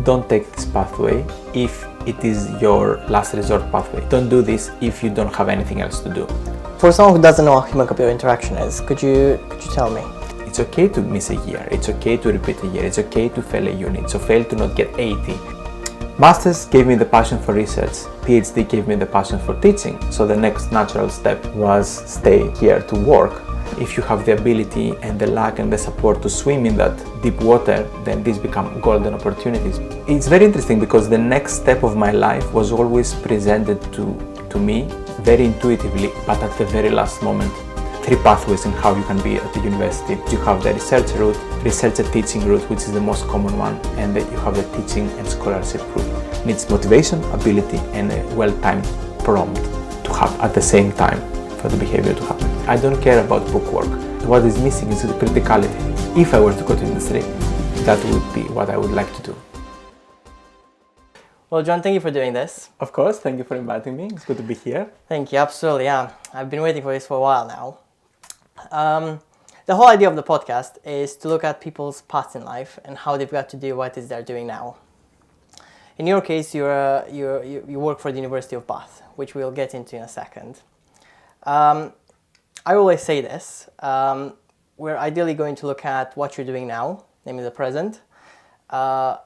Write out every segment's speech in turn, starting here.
don't take this pathway if it is your last resort pathway. Don't do this if you don't have anything else to do. For someone who doesn't know what human-computer interaction is, could you tell me? It's okay to miss a year, it's okay to repeat a year, it's okay to fail a unit, so fail to not get 80. Masters gave me the passion for research, PhD gave me the passion for teaching, so the next natural step was stay here to work. If you have the ability and the luck and the support to swim in that deep water, then these become golden opportunities. It's very interesting because the next step of my life was always presented to me very intuitively, but at the very last moment. 3 pathways in how you can be at the university. You have the research route, research and teaching route, which is the most common one, and then you have the teaching and scholarship route. It needs motivation, ability, and a well-timed prompt to have at the same time for the behavior to happen. I don't care about bookwork. What is missing is the criticality. If I were to go to industry, that would be what I would like to do. Well, John, thank you for doing this. Of course, thank you for inviting me. It's good to be here. Thank you, absolutely, yeah. I've been waiting for this for a while now. The whole idea of the podcast is to look at people's paths in life and how they've got to do what it is they're doing now. In your case, you work for the University of Bath, which we'll get into in a second. I always say this, we're ideally going to look at what you're doing now, namely the present,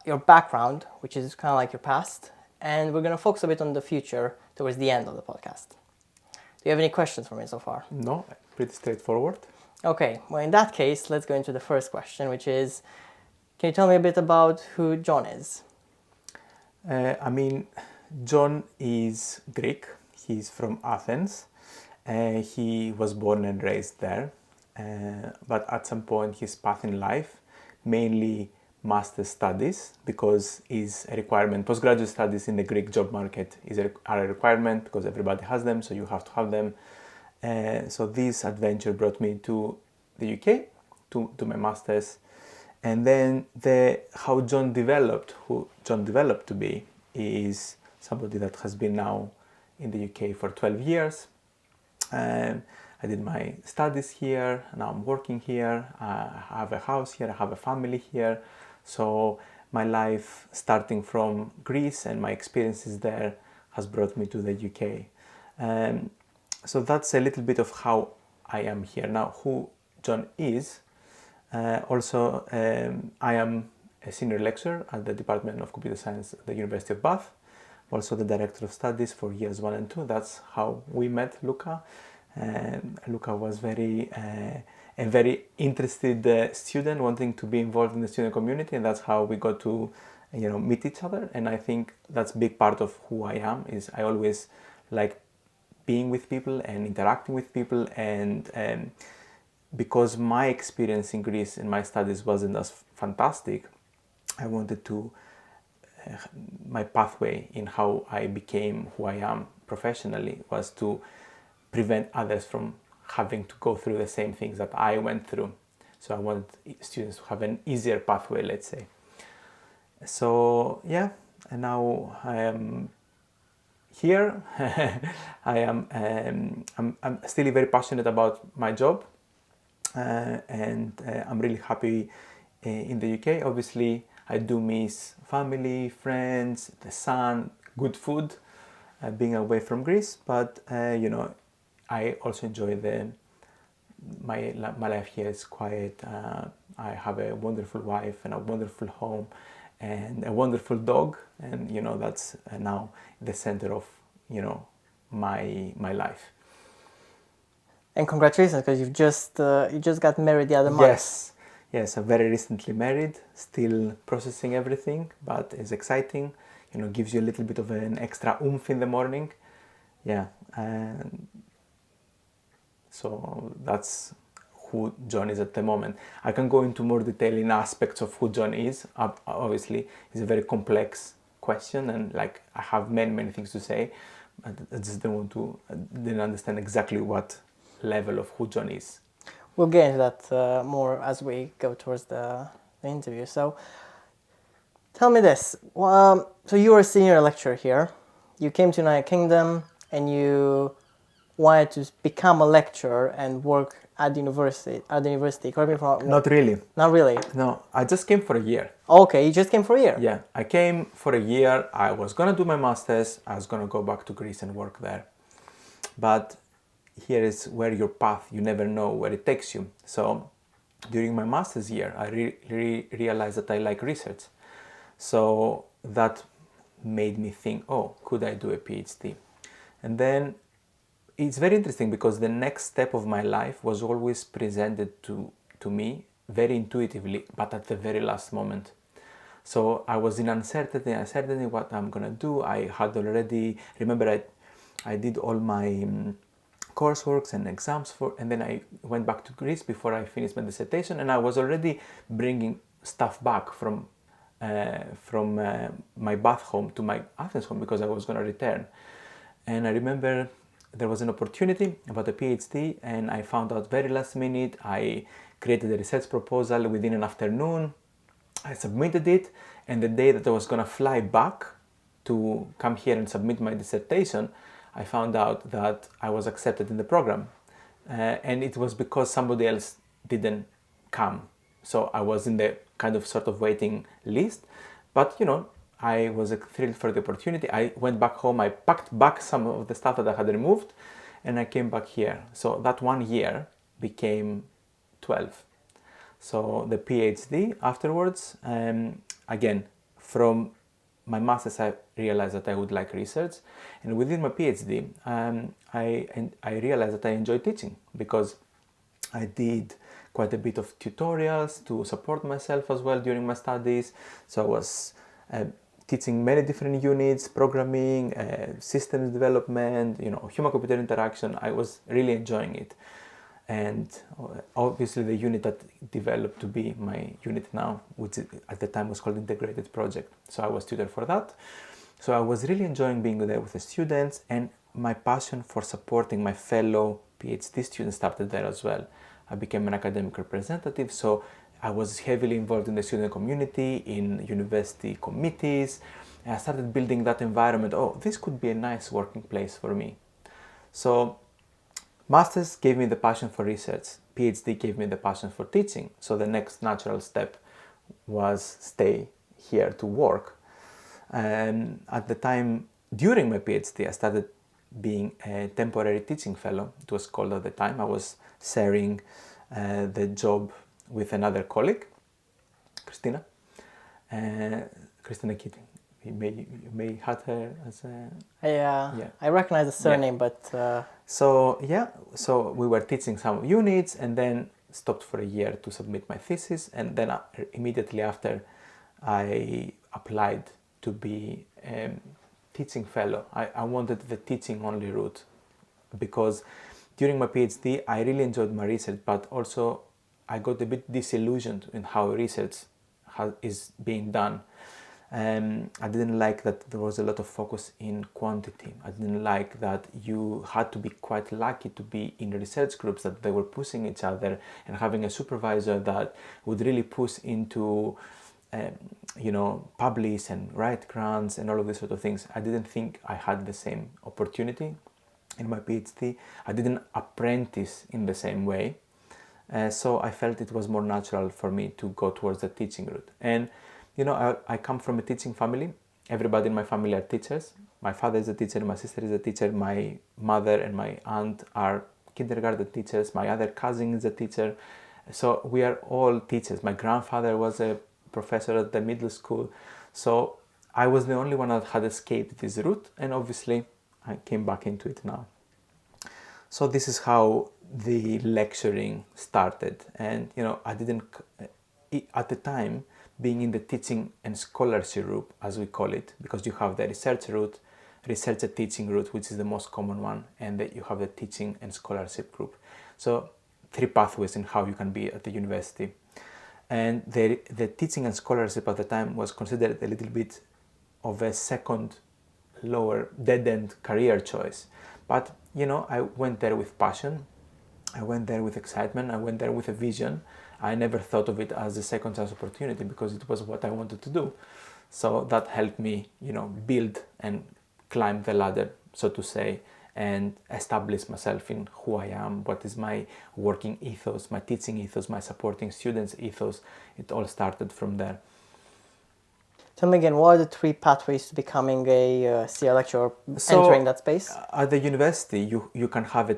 your background, which is kind of like your past, and we're going to focus a bit on the future towards the end of the podcast. Do you have any questions for me so far? No, pretty straightforward. Okay, well in that case, let's go into the first question, which is, can you tell me a bit about who John is? John is Greek. He's from Athens. He was born and raised there. But at some point, his path in life, mainly master's studies, because is a requirement. Postgraduate studies in the Greek job market are a requirement because everybody has them, so you have to have them. So this adventure brought me to the UK to my master's, and then who John developed to be is somebody that has been now in the UK for 12 years. I did my studies here, now I'm working here, I have a house here, I have a family here. So my life, starting from Greece and my experiences there, has brought me to the UK. So that's a little bit of how I am here. Now, who John is, I am a senior lecturer at the Department of Computer Science at the University of Bath, also the Director of Studies for years 1 and 2. That's how we met Luca. Luca was a very interested student, wanting to be involved in the student community, and that's how we got to meet each other. And I think that's a big part of who I am. Is I always like being with people and interacting with people, and because my experience in Greece in my studies wasn't as fantastic, I wanted to my pathway in how I became who I am professionally was to prevent others from having to go through the same things that I went through. So I want students to have an easier pathway, let's say. So yeah, and now I am here. I'm still very passionate about my job, and I'm really happy in the UK. Obviously, I do miss family, friends, the sun, good food, being away from Greece. But I also enjoy my life here is quiet. I have a wonderful wife and a wonderful home and a wonderful dog, and that's now the center of my life. And congratulations, because you just got married the other month. Yes, I'm very recently married, still processing everything, but it's exciting. Gives you a little bit of an extra oomph in the morning. Yeah, and so that's who John is at the moment. I can go into more detail in aspects of who John is. Obviously, it's a very complex question, and I have many things to say. I just didn't understand exactly what level of who John is. We'll get into that more as we go towards the interview. So, tell me this. So you were a senior lecturer here. You came to United Kingdom and you wanted to become a lecturer and work at university. At the university, correct me if I'm wrong. Not really. Not really. No, I just came for a year. Okay, you just came for a year. Yeah, I came for a year. I was gonna do my master's. I was gonna go back to Greece and work there. But here is where your path, you never know where it takes you. So during my master's year, I realized that I like research. So that made me think, oh, could I do a PhD? And then it's very interesting because the next step of my life was always presented to me very intuitively, but at the very last moment. So I was in uncertainty what I'm gonna do. I had already, remember I did all my courseworks and exams and then I went back to Greece before I finished my dissertation, and I was already bringing stuff back from my bath home to my Athens home because I was gonna return. And I remember there was an opportunity about a PhD, and I found out very last minute. I created a research proposal within an afternoon. I submitted it, and the day that I was going to fly back to come here and submit my dissertation, I found out that I was accepted in the program. And it was because somebody else didn't come. So I was in the kind of sort of waiting list. But, I was thrilled for the opportunity. I went back home, I packed back some of the stuff that I had removed, and I came back here. So that 1 year became 12. So the PhD afterwards, again, from my master's, I realized that I would like research. And within my PhD, I realized that I enjoy teaching because I did quite a bit of tutorials to support myself as well during my studies. So I was teaching many different units, programming, systems development, human-computer interaction. I was really enjoying it. And obviously the unit that developed to be my unit now, which at the time was called Integrated Project. So I was tutor for that. So I was really enjoying being there with the students, and my passion for supporting my fellow PhD students started there as well. I became an academic representative, so I was heavily involved in the student community, in university committees, and I started building that environment. Oh, this could be a nice working place for me. So Masters gave me the passion for research. PhD gave me the passion for teaching. So the next natural step was stay here to work. And at the time, during my PhD, I started being a temporary teaching fellow. It was called at the time. I was sharing the job with another colleague, Christina. Christina Keating. You may had her as a... I recognize the surname, but... So we were teaching some units and then stopped for a year to submit my thesis, and then immediately after I applied to be a teaching fellow. I wanted the teaching only route because during my PhD I really enjoyed my research, but also I got a bit disillusioned in how research is being done. I didn't like that there was a lot of focus in quantity. I didn't like that you had to be quite lucky to be in research groups, that they were pushing each other, and having a supervisor that would really push into, publish and write grants and all of these sort of things. I didn't think I had the same opportunity in my PhD. I didn't apprentice in the same way. So I felt it was more natural for me to go towards the teaching route. And I come from a teaching family. Everybody in my family are teachers. My father is a teacher, my sister is a teacher, my mother and my aunt are kindergarten teachers, my other cousin is a teacher. So we are all teachers. My grandfather was a professor at the middle school. So I was the only one that had escaped this route, and obviously I came back into it now. So this is how the lecturing started. And I didn't, at the time, being in the teaching and scholarship route, as we call it, because you have the research route, research and teaching route, which is the most common one, and then you have the teaching and scholarship group. So 3 pathways in how you can be at the university. And the teaching and scholarship at the time was considered a little bit of a second, lower, dead-end career choice. But, I went there with passion, I went there with excitement, I went there with a vision. I never thought of it as a second chance opportunity because it was what I wanted to do. So that helped me, build and climb the ladder, so to say, and establish myself in who I am, what is my working ethos, my teaching ethos, my supporting students ethos. It all started from there. Tell me again, what are the three pathways to becoming a senior lecturer, entering that space? At the university, you can have a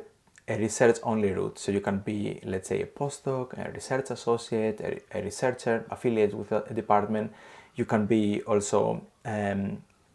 research-only route. So you can be, let's say, a postdoc, a research associate, a researcher affiliated with a department. You can be also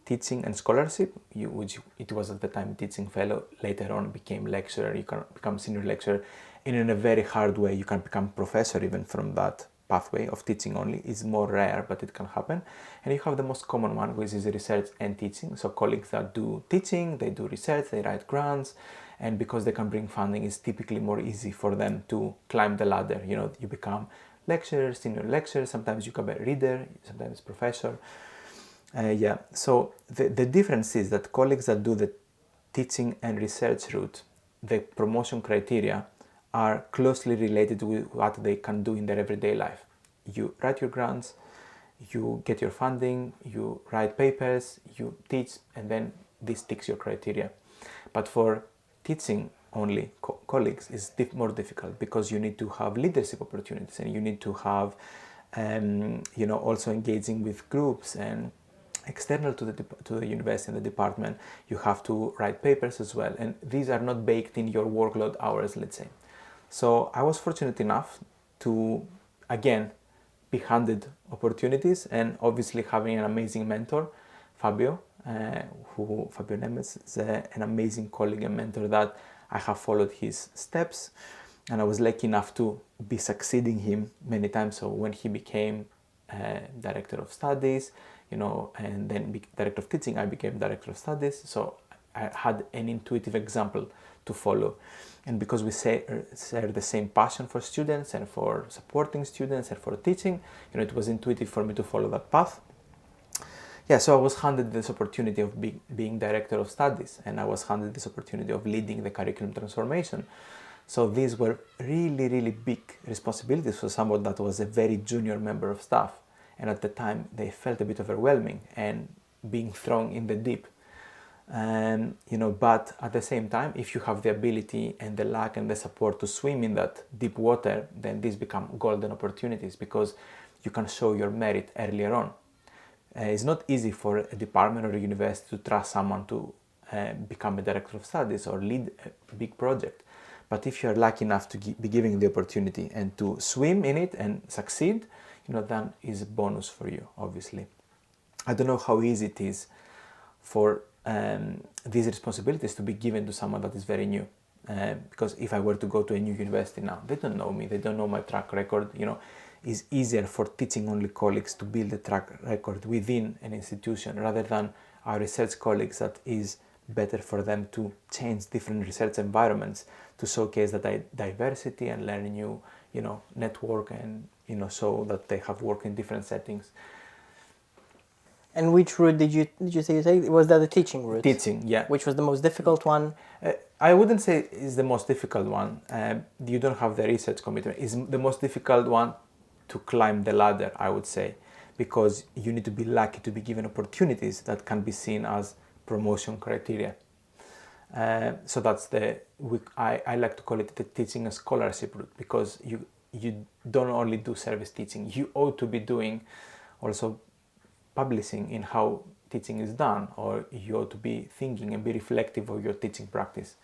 teaching and scholarship, which it was at the time teaching fellow. Later on became lecturer. You can become senior lecturer. And in a very hard way, you can become professor even from that pathway of teaching only. Is more rare, but it can happen. And you have the most common one, which is research and teaching. So colleagues that do teaching, they do research, they write grants, and because they can bring funding, it's typically more easy for them to climb the ladder. You know, you become lecturer, senior lecturer, sometimes you become a reader, sometimes professor. So the difference is that colleagues that do the teaching and research route, the promotion criteria are closely related with what they can do in their everyday life. You write your grants, you get your funding, you write papers, you teach, and then this ticks your criteria. But for teaching only colleagues is more difficult, because you need to have leadership opportunities, and you need to have also engaging with groups and external to the university and the department. You have to write papers as well, and these are not baked in your workload hours, let's say. So I was fortunate enough to, again, be handed opportunities, and obviously having an amazing mentor, Fabio Nemes, is an amazing colleague and mentor that I have followed his steps, and I was lucky enough to be succeeding him many times. So when he became director of studies, and then director of teaching, I became director of studies. So I had an intuitive example to follow. And because we share the same passion for students and for supporting students and for teaching, it was intuitive for me to follow that path. So I was handed this opportunity of being director of studies, and I was handed this opportunity of leading the curriculum transformation. So these were really, really big responsibilities for someone that was a very junior member of staff. And at the time, they felt a bit overwhelming and being thrown in the deep. But at the same time, if you have the ability and the luck and the support to swim in that deep water, then these become golden opportunities, because you can show your merit earlier on. It's not easy for a department or a university to trust someone to become a director of studies or lead a big project. But if you're lucky enough to be given the opportunity and to swim in it and succeed, that is a bonus for you, obviously. I don't know how easy it is for these responsibilities to be given to someone that is very new. Because if I were to go to a new university now, they don't know me, they don't know my track record. It's easier for teaching only colleagues to build a track record within an institution, rather than our research colleagues, that is better for them to change different research environments to showcase the diversity and learn new, network, and so that they have worked in different settings. And which route did you say you take? Was that the teaching route? Teaching, yeah. Which was the most difficult one? I wouldn't say it's the most difficult one. You don't have the research commitment. It's the most difficult one to climb the ladder, I would say, because you need to be lucky to be given opportunities that can be seen as promotion criteria. So that's I like to call it the teaching and scholarship route, because you don't only do service teaching, you ought to be doing also publishing in how teaching is done, or you ought to be thinking and be reflective of your teaching practice.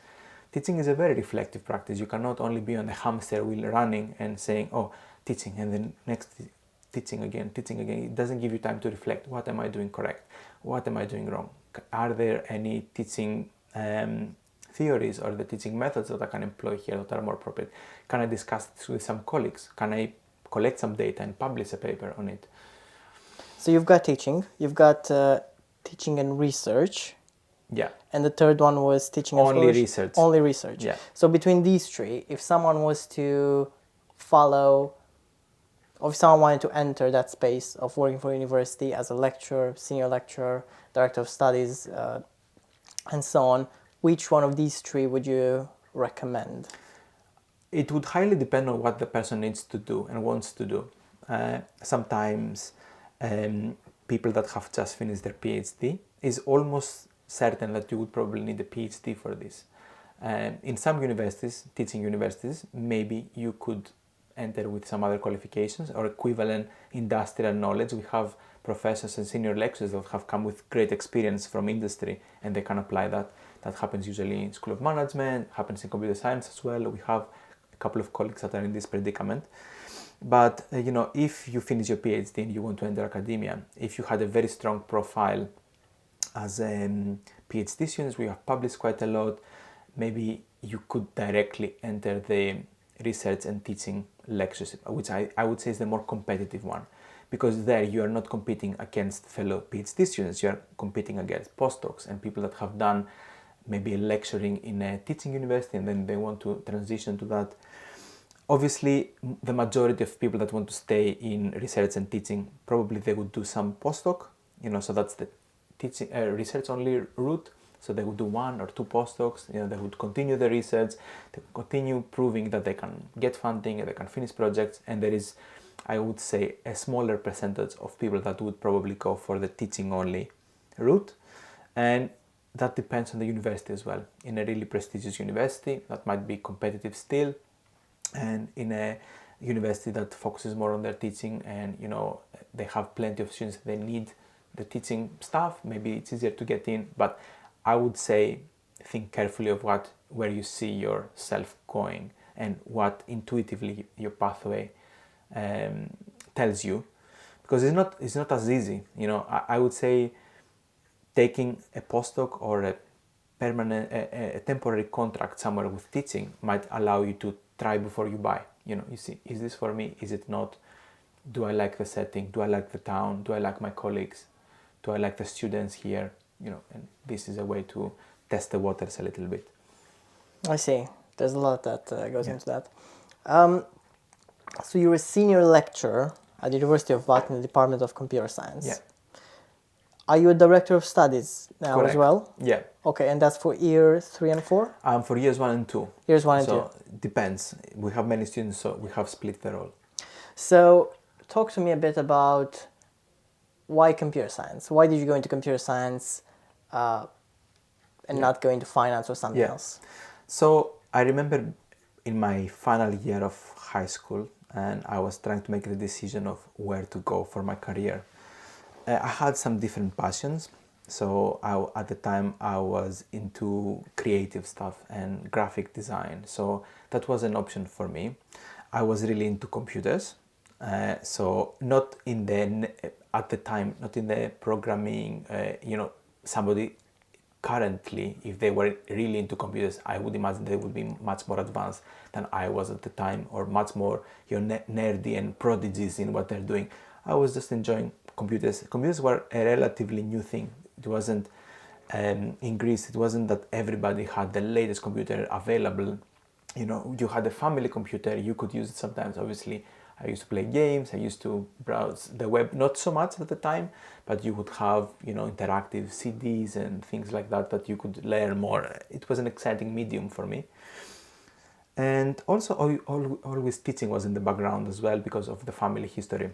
Teaching is a very reflective practice. You cannot only be on the hamster wheel running and saying, oh, teaching, and then next teaching again. It doesn't give you time to reflect. What am I doing correct? What am I doing wrong? Are there any teaching theories or the teaching methods that I can employ here that are more appropriate? Can I discuss this with some colleagues? Can I collect some data and publish a paper on it? So you've got teaching, you've got teaching and research. Yeah. And the third one was teaching and only research. Only research. Yeah. So between these three, if someone was to follow, or if someone wanted to enter that space of working for a university as a lecturer, senior lecturer, director of studies, and so on, which one of these three would you recommend? It would highly depend on what the person needs to do and wants to do. Sometimes people that have just finished their PhD is almost certain that you would probably need a PhD for this. In some universities, teaching universities, maybe you could enter with some other qualifications or equivalent industrial knowledge. We have professors and senior lecturers that have come with great experience from industry and they can apply that. That happens usually in School of Management, happens in computer science as well. We have a couple of colleagues that are in this predicament. But if you finish your PhD and you want to enter academia, if you had a very strong profile as a PhD students, we have published quite a lot, maybe you could directly enter the research and teaching lectureship, which I would say is the more competitive one, because there you are not competing against fellow PhD students, you are competing against postdocs and people that have done maybe lecturing in a teaching university and then they want to transition to that. Obviously, the majority of people that want to stay in research and teaching, probably they would do some postdoc, so that's the teaching research only route. So they would do 1 or 2 postdocs, they would continue the research, they continue proving that they can get funding and they can finish projects. And there is, I would say, a smaller percentage of people that would probably go for the teaching only route. And that depends on the university as well. In a really prestigious university, that might be competitive still. And in a university that focuses more on their teaching and they have plenty of students, they need the teaching staff, maybe it's easier to get in. But I would say think carefully of where you see yourself going and what intuitively your pathway tells you, because it's not as easy. I would say taking a postdoc or a permanent a temporary contract somewhere with teaching might allow you to try before you buy. You see, is this for me? Is it not? Do I like the setting? Do I like the town? Do I like my colleagues? Do I like the students here? And this is a way to test the waters a little bit. I see. There's a lot that goes into that. So you're a senior lecturer at the University of Bath in the Department of Computer Science. Yeah. Are you a director of studies now? Correct. As well? Yeah. Okay, and that's for year 3 and 4? For years 1 and 2. Years 1 and 2. So it depends. We have many students, so we have split the role. So talk to me a bit about why computer science? Why did you go into computer science and not go into finance or something else? So I remember in my final year of high school, and I was trying to make the decision of where to go for my career. I had some different passions. So at the time I was into creative stuff and graphic design. So that was an option for me. I was really into computers. So not in at the time, not in the programming, somebody currently, if they were really into computers, I would imagine they would be much more advanced than I was at the time, or much more nerdy and prodigies in what they're doing. I was just enjoying computers. Computers were a relatively new thing. It wasn't in Greece, it wasn't that everybody had the latest computer available. You had a family computer, you could use it sometimes. Obviously, I used to play games, I used to browse the web, not so much at the time, but you would have, interactive CDs and things like that you could learn more. It was an exciting medium for me. And also, always teaching was in the background as well because of the family history.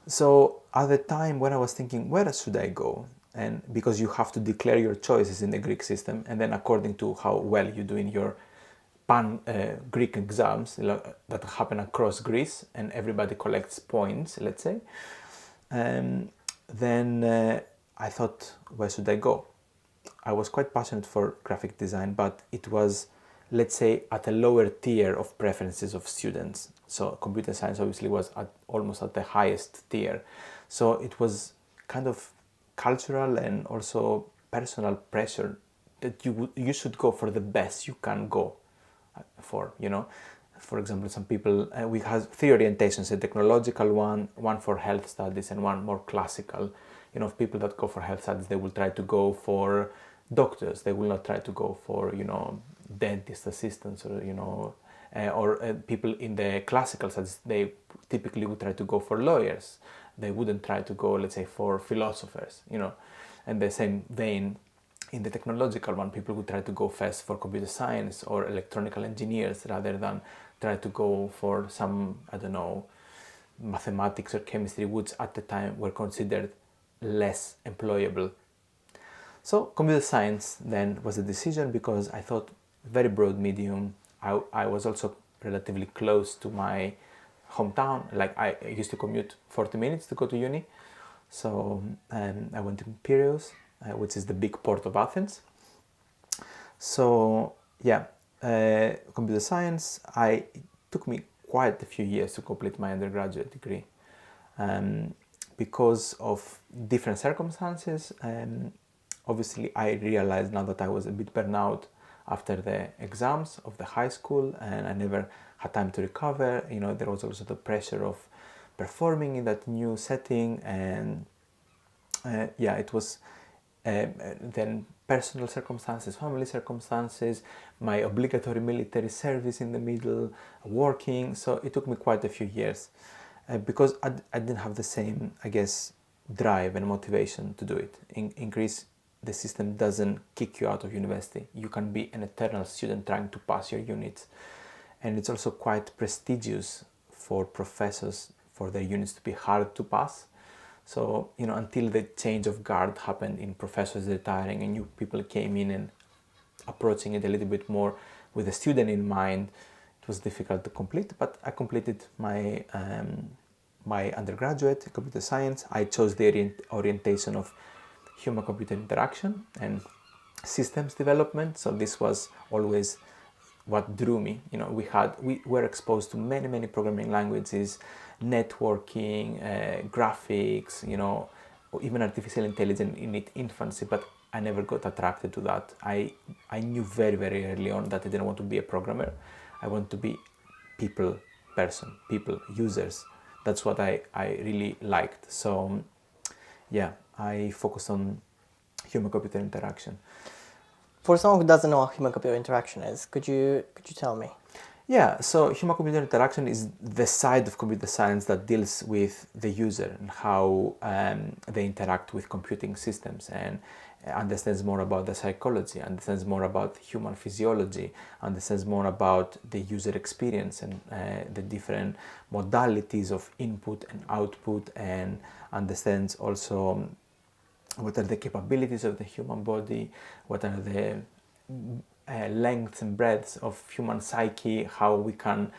So at the time when I was thinking, where should I go? And because you have to declare your choices in the Greek system, and then according to how well you do in your Greek exams that happen across Greece, and everybody collects points, let's say, then I thought, where should I go? I was quite passionate for graphic design, but it was, let's say, at a lower tier of preferences of students. So computer science obviously was almost at the highest tier. So it was kind of cultural and also personal pressure that you should go for the best you can go for. For example, some people, we have 3 orientations: a technological one for health studies, and one more classical. People that go for health studies, they will try to go for doctors. They will not try to go for, dentist assistants or people in the classical studies, they typically would try to go for lawyers. They wouldn't try to go, let's say, for philosophers, And the same vein, in the technological one, people would try to go first for computer science or electronical engineers rather than try to go for some, mathematics or chemistry, which at the time were considered less employable. So computer science then was a decision because I thought very broad medium. I was also relatively close to my hometown. Like I used to commute 40 minutes to go to uni. So I went to Piraeus, which is the big port of Athens. So yeah, computer science. It took me quite a few years to complete my undergraduate degree because of different circumstances. Obviously, I realized now that I was a bit burnt out after the exams of the high school, and I never had time to recover. There was also the pressure of performing in that new setting, and it was then personal circumstances, family circumstances, my obligatory military service in the middle, working. So it took me quite a few years because I didn't have the same, I guess, drive and motivation to do it. In Greece, the system doesn't kick you out of university. You can be an eternal student trying to pass your units. And it's also quite prestigious for professors for their units to be hard to pass. So, until the change of guard happened in professors retiring and new people came in and approaching it a little bit more with the student in mind, it was difficult to complete. But I completed my my undergraduate in computer science. I chose the orientation of human-computer interaction and systems development. So this was always what drew me. We were exposed to many programming languages, networking, graphics, or even artificial intelligence in its infancy, but I never got attracted to that. I knew very early on that I didn't want to be a programmer. I want to be people, users. That's what I really liked. So yeah, I focused on human-computer interaction. For someone who doesn't know what human-computer interaction is, could you tell me? Yeah, so human-computer interaction is the side of computer science that deals with the user and how they interact with computing systems, and understands more about the psychology, understands more about human physiology, understands more about the user experience and the different modalities of input and output, and understands also what are the capabilities of the human body, what are the lengths and breadths of human psyche, how we can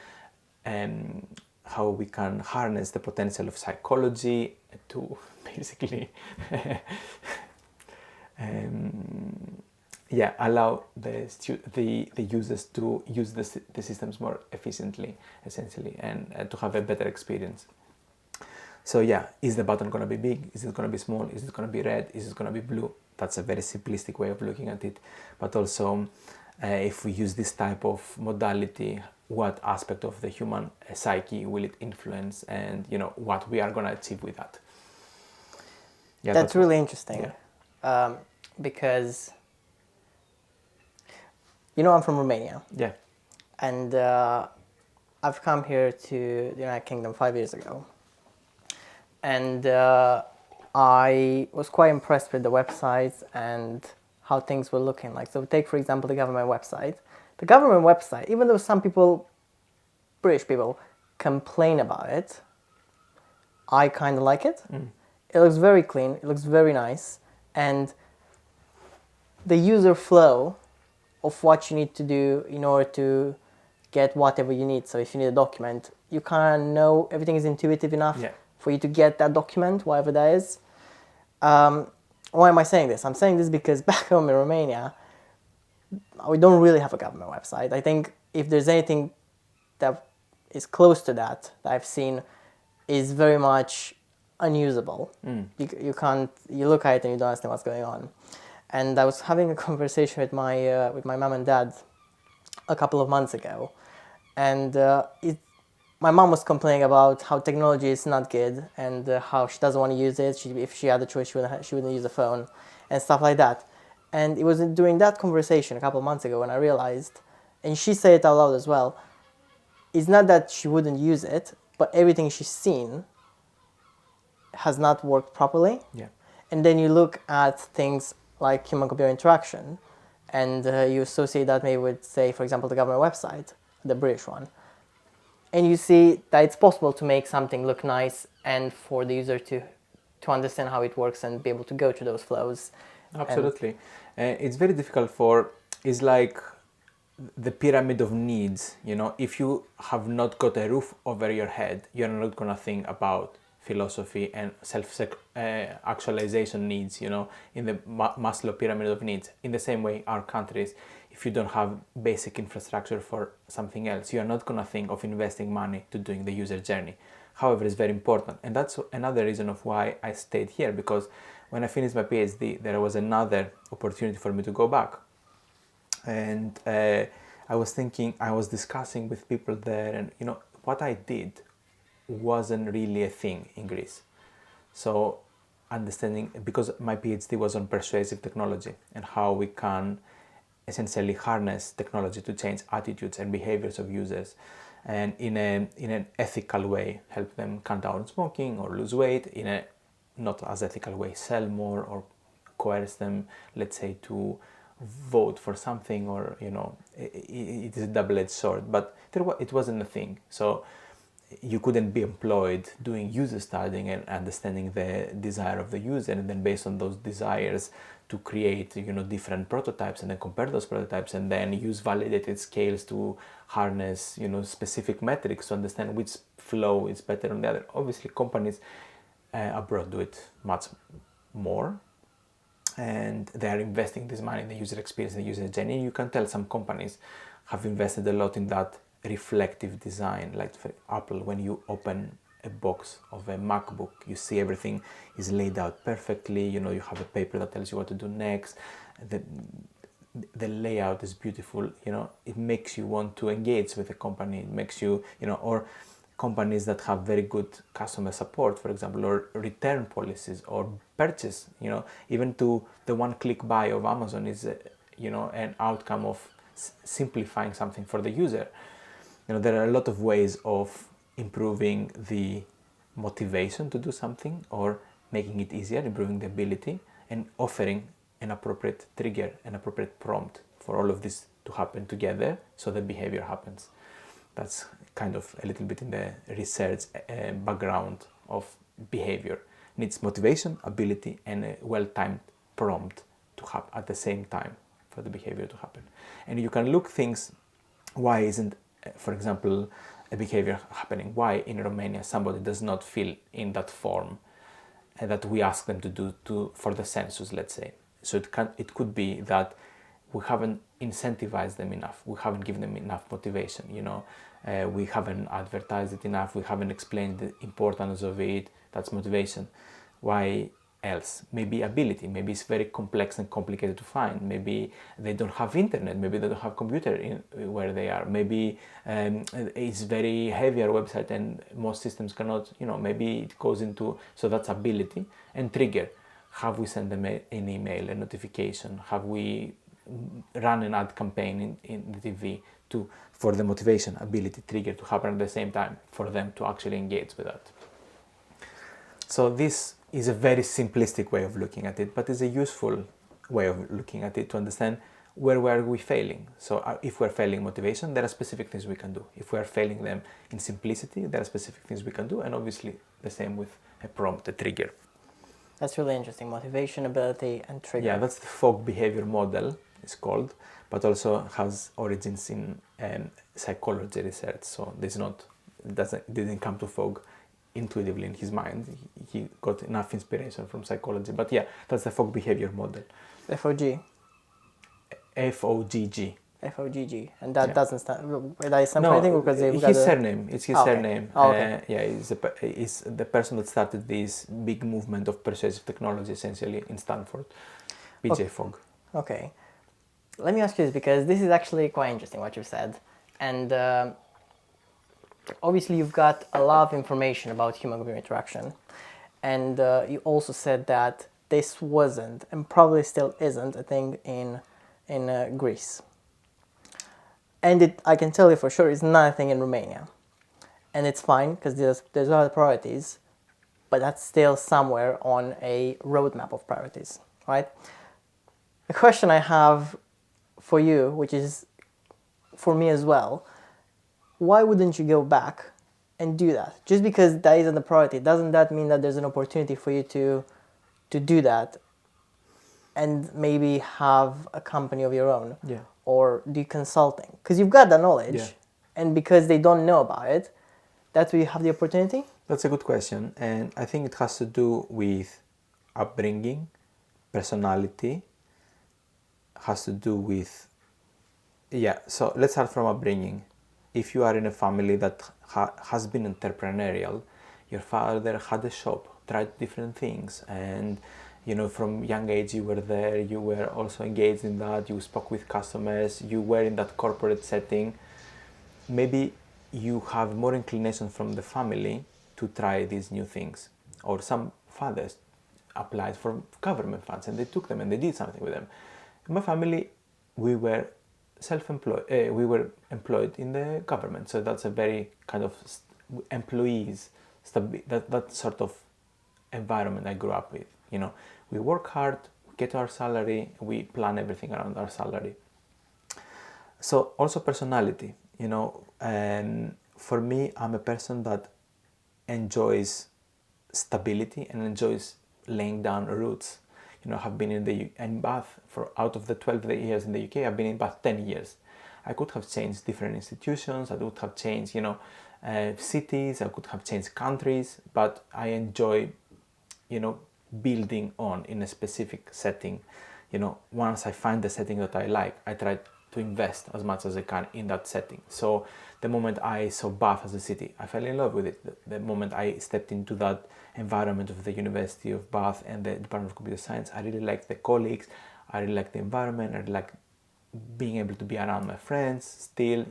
harness the potential of psychology to basically allow the users to use the systems more efficiently, essentially, and to have a better experience. So yeah, is the button going to be big? Is it going to be small? Is it going to be red? Is it going to be blue? That's a very simplistic way of looking at it. But also, if we use this type of modality, what aspect of the human psyche will it influence, and what we are going to achieve with that? Yeah, that's really interesting. Yeah. Because I'm from Romania. Yeah. And I've come here to the United Kingdom 5 years ago. And I was quite impressed with the websites and how things were looking like. So take, for example, the government website. The government website, even though some people, British people, complain about it, I kind of like it. It looks very clean, it looks very nice, and the user flow of what you need to do in order to get whatever you need. So if you need a document, you kind of know everything is intuitive enough for you to get that document, whatever that is. Why am I saying this? I'm saying this because back home in Romania, we don't really have a government website. I think if there's anything that is close to that I've seen, is very much unusable. You look at it and you don't understand what's going on. And I was having a conversation with my mom and dad a couple of months ago, and my mom was complaining about how technology is not good and how she doesn't want to use it. If she had the choice, she wouldn't use the phone and stuff like that. And it was during that conversation a couple of months ago when I realized, and she said it out loud as well, it's not that she wouldn't use it, but everything she's seen has not worked properly. Yeah. And then you look at things like human-computer interaction, and you associate that maybe with, say, for example, the government website, the British one. And you see that it's possible to make something look nice and for the user to to understand how it works and be able to go through those flows. Absolutely. It's very difficult for, it's like the pyramid of needs. If you have not got a roof over your head, you're not going to think about philosophy and self-actualization needs, in the Maslow pyramid of needs. In the same way, our countries, if you don't have basic infrastructure for something else, you're not going to think of investing money to doing the user journey. However, it's very important. And that's another reason of why I stayed here, because when I finished my PhD, there was another opportunity for me to go back. And I was discussing with people there, and what I did wasn't really a thing in Greece. So understanding, because my PhD was on persuasive technology and how we can essentially harness technology to change attitudes and behaviors of users, and in an ethical way help them cut down smoking or lose weight, in a not as ethical way sell more or coerce them, let's say, to vote for something, or it is a double-edged sword, but it wasn't a thing. So you couldn't be employed doing user studying and understanding the desire of the user, and then based on those desires to create different prototypes, and then compare those prototypes, and then use validated scales to harness specific metrics to understand which flow is better than the other. Obviously companies abroad do it much more, and they are investing this money in the user experience, the user journey. You can tell some companies have invested a lot in that reflective design. Like for Apple, when you open a box of a MacBook, you see everything is laid out perfectly. You have a paper that tells you what to do next. The layout is beautiful. It makes you want to engage with the company. It makes you, or companies that have very good customer support, for example, or return policies, or purchase, even to the one-click buy of Amazon is, an outcome of simplifying something for the user. There are a lot of ways of improving the motivation to do something, or making it easier, improving the ability, and offering an appropriate trigger, an appropriate prompt for all of this to happen together so the behavior happens. That's kind of a little bit in the research background of behavior. Needs motivation, ability, and a well-timed prompt to happen at the same time for the behavior to happen. And you can look things, why isn't, for example, a behavior happening? Why in Romania somebody does not fill in that form that we ask them to do for the census, let's say. So it could be that we haven't incentivized them enough. We haven't given them enough motivation. We haven't advertised it enough. We haven't explained the importance of it. That's motivation. Why else? Maybe ability. Maybe it's very complex and complicated to find. Maybe they don't have internet. Maybe they don't have computer where they are. Maybe it's very heavier website and most systems cannot. Maybe it goes into. So that's ability. And trigger. Have we sent them an email, a notification? Have we run an ad campaign in the TV for the motivation, ability, trigger to happen at the same time for them to actually engage with that? So this is a very simplistic way of looking at it, but it's a useful way of looking at it to understand where were we failing. So if we're failing motivation, there are specific things we can do. If we're failing them in simplicity, there are specific things we can do, and obviously the same with a prompt, a trigger. That's really interesting. Motivation, ability, and trigger. Yeah, that's the Fogg behavior model, it's called, but also has origins in psychology research. So didn't come to Fogg intuitively in his mind. He got enough inspiration from psychology. But yeah, that's the Fogg behavior model. FOG. FOGG. FOGG, and that doesn't stand. That is No, something because his surname. It's his surname. Okay. He's the person that started this big movement of persuasive technology, essentially in Stanford. BJ Fogg. Okay, let me ask you this, because this is actually quite interesting what you said, and obviously you've got a lot of information about human-computer interaction, and you also said that this wasn't, and probably still isn't, a thing in Greece. And I can tell you for sure, it's not a thing in Romania. And it's fine, because there's other priorities, but that's still somewhere on a roadmap of priorities, right? The question I have for you, which is for me as well, why wouldn't you go back and do that. Just because that isn't the priority, doesn't that mean that there's an opportunity for you to do that and maybe have a company of your own? Yeah. Or do consulting? Because you've got the knowledge, Yeah. and because they don't know about it, that's where you have the opportunity? That's a good question, and I think it has to do with upbringing, personality, has to do with, yeah, so let's start from upbringing. If you are in a family that has been entrepreneurial, your father had a shop, tried different things, and from young age you were there, you were also engaged in that, you spoke with customers, you were in that corporate setting, maybe you have more inclination from the family to try these new things. Or some fathers applied for government funds and they took them and they did something with them. In my family, we were self-employed, we were employed in the government, so that's a very kind of employees, that sort of environment I grew up with. We work hard, we get our salary, we plan everything around our salary. So also personality, and for me, I'm a person that enjoys stability and enjoys laying down roots. I've been in Bath for out of the 12 years in the UK, I've been in Bath 10 years. I could have changed different institutions, I would have changed, cities, I could have changed countries, but I enjoy, building on in a specific setting. Once I find the setting that I like, I try to invest as much as I can in that setting. So the moment I saw Bath as a city, I fell in love with it. The moment I stepped into that environment of the University of Bath and the Department of Computer Science, I really liked the colleagues, I really liked the environment, I really liked being able to be around my friends still,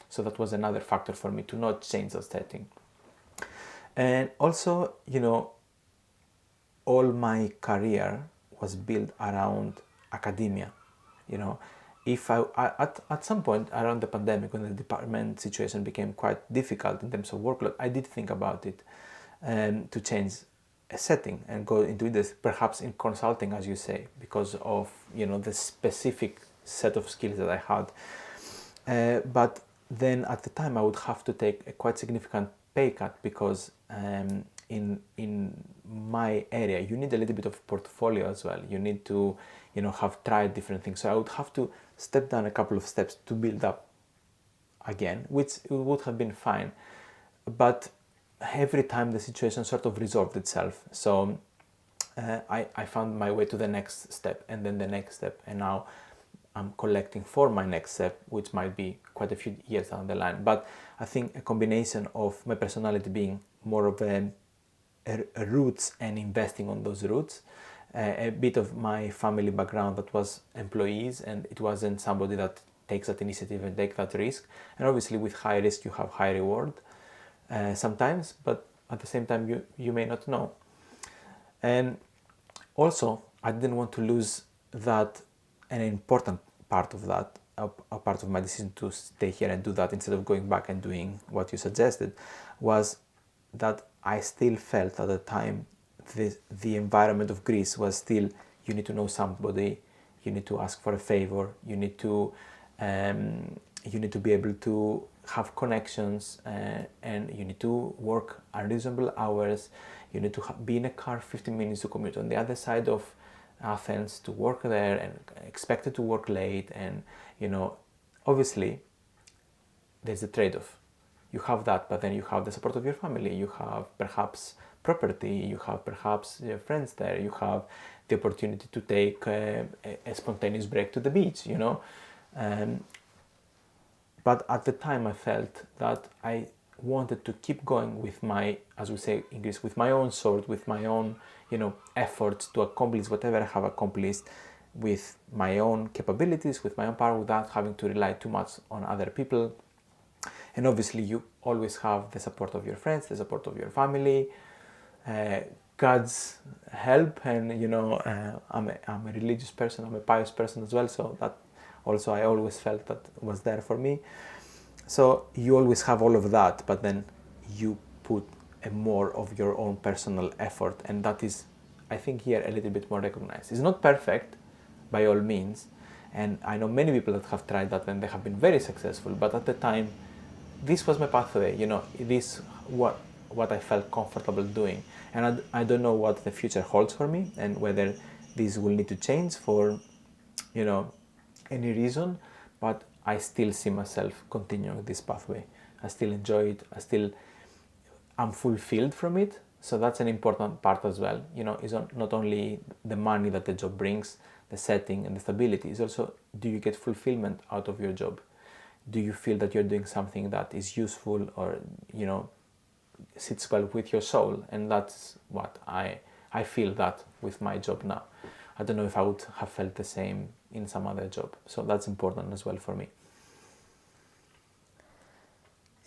So that was another factor for me to not change the setting. And also, all my career was built around academia. If at some point around the pandemic, when the department situation became quite difficult in terms of workload, I did think about it, to change a setting and go into this, perhaps in consulting, as you say, because of the specific set of skills that I had. But then at the time, I would have to take a quite significant pay cut because in my area, you need a little bit of portfolio as well. You need to, have tried different things. So I would have to step down a couple of steps to build up again, which would have been fine. But every time the situation sort of resolved itself. So I found my way to the next step and then the next step. And now I'm collecting for my next step, which might be quite a few years down the line. But I think a combination of my personality being more of a roots and investing on those roots, a bit of my family background that was employees and it wasn't somebody that takes that initiative and take that risk. And obviously with high risk you have high reward sometimes, but at the same time you may not know. And also I didn't want to lose that, an important part of that, a part of my decision to stay here and do that instead of going back and doing what you suggested, was that I still felt at the time the environment of Greece was still, you need to know somebody, you need to ask for a favor, you need to be able to have connections, and you need to work unreasonable hours, you need to be in a car 15 minutes to commute on the other side of Athens to work there and expected to work late, and obviously there's a trade-off. You have that, but then you have the support of your family, you have perhaps property, you have perhaps your friends there, you have the opportunity to take a spontaneous break to the beach, but at the time I felt that I wanted to keep going with my, as we say in Greece, with my own sword, with my own, efforts to accomplish whatever I have accomplished with my own capabilities, with my own power, without having to rely too much on other people. And obviously you always have the support of your friends, the support of your family, God's help, and I'm a religious person, I'm a pious person as well, so that also I always felt that was there for me. So you always have all of that, but then you put a more of your own personal effort, and that is, I think, here a little bit more recognized. It's not perfect by all means, and I know many people that have tried that and they have been very successful, but at the time this was my pathway, this what I felt comfortable doing. And I don't know what the future holds for me, and whether this will need to change for, any reason, but I still see myself continuing this pathway. I still enjoy it. I'm fulfilled from it. So that's an important part as well. It's not only the money that the job brings, the setting and the stability. It's also, do you get fulfillment out of your job? Do you feel that you're doing something that is useful, or sits well with your soul? And that's what I feel that with my job now. I don't know if I would have felt the same in some other job. So that's important as well for me.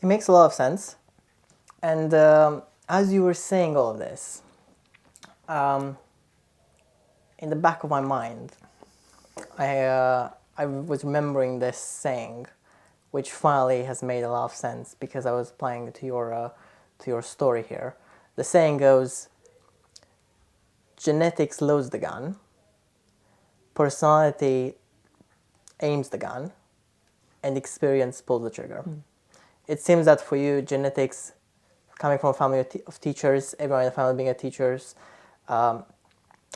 It makes a lot of sense. And as you were saying all of this, in the back of my mind, I was remembering this saying, which finally has made a lot of sense because I was playing to your story here. The saying goes, genetics loads the gun, personality aims the gun, and experience pulls the trigger. It seems that for you, genetics, coming from a family of teachers, everyone in the family being a teachers, and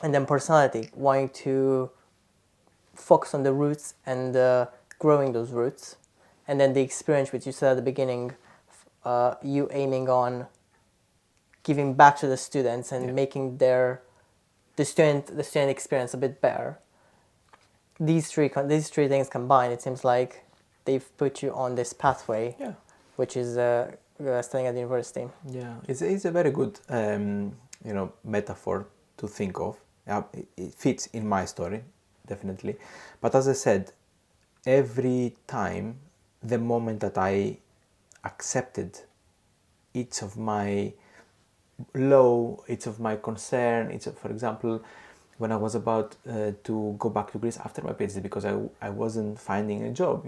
then personality, wanting to focus on the roots and growing those roots, and then the experience, which you said at the beginning, you aiming on giving back to the students and making the student experience a bit better. These three things combined, it seems like they've put you on this pathway, which is studying at the university. Yeah, it's a very good metaphor to think of. It fits in my story, definitely. But as I said, every time, the moment that I accepted each of my each of my concern, for example, when I was about to go back to Greece after my PhD, because I wasn't finding a job,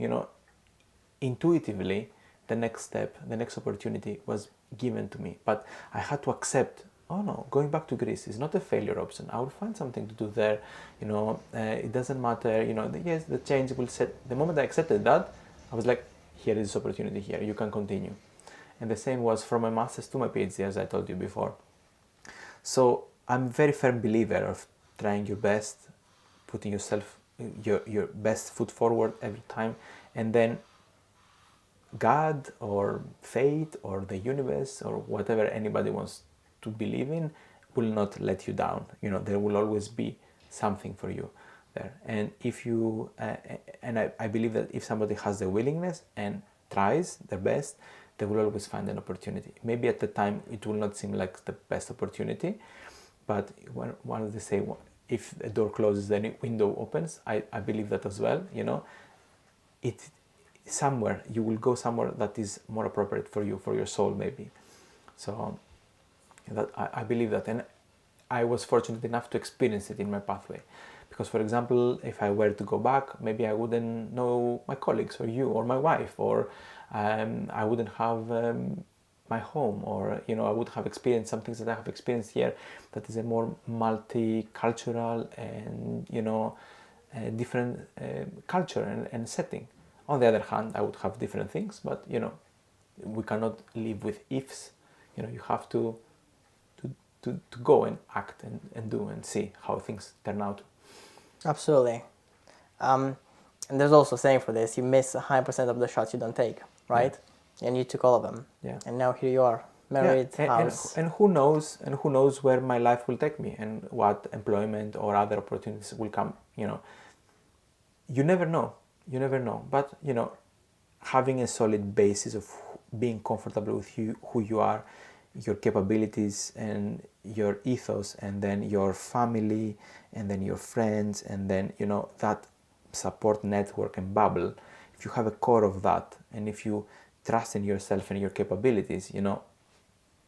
intuitively, the next step, the next opportunity was given to me. But I had to accept, oh no, going back to Greece is not a failure option. I will find something to do there. It doesn't matter. Yes, the change will set. The moment I accepted that, I was like, here is this opportunity here. You can continue. And the same was from my master's to my PhD, as I told you before. So I'm a very firm believer of trying your best, putting your best foot forward every time, and then God or fate or the universe or whatever anybody wants to believe in will not let you down. There will always be something for you there. And if you, I believe that if somebody has the willingness and tries their best, they will always find an opportunity. Maybe at the time it will not seem like the best opportunity, but one of they say, if a door closes, then a window opens. I believe that as well. Somewhere you will go somewhere that is more appropriate for you, for your soul, maybe. So that I believe that, and I was fortunate enough to experience it in my pathway. Because, for example, if I were to go back, maybe I wouldn't know my colleagues or you or my wife, or I wouldn't have my home, or I would have experienced some things that I have experienced here that is a more multicultural and different culture and setting. On the other hand, I would have different things, but we cannot live with ifs. You have to go and act and do and see how things turn out. Absolutely. And there's also a saying for this: you miss 100% of the shots you don't take, right? Yeah. And you took all of them. Yeah. And now here you are, married, house. And who knows where my life will take me and what employment or other opportunities will come. You never know. But having a solid basis of being comfortable with who you are, your capabilities and your ethos, and then your family, and then your friends, and then that support network and bubble. If you have a core of that, and if you trust in yourself and your capabilities,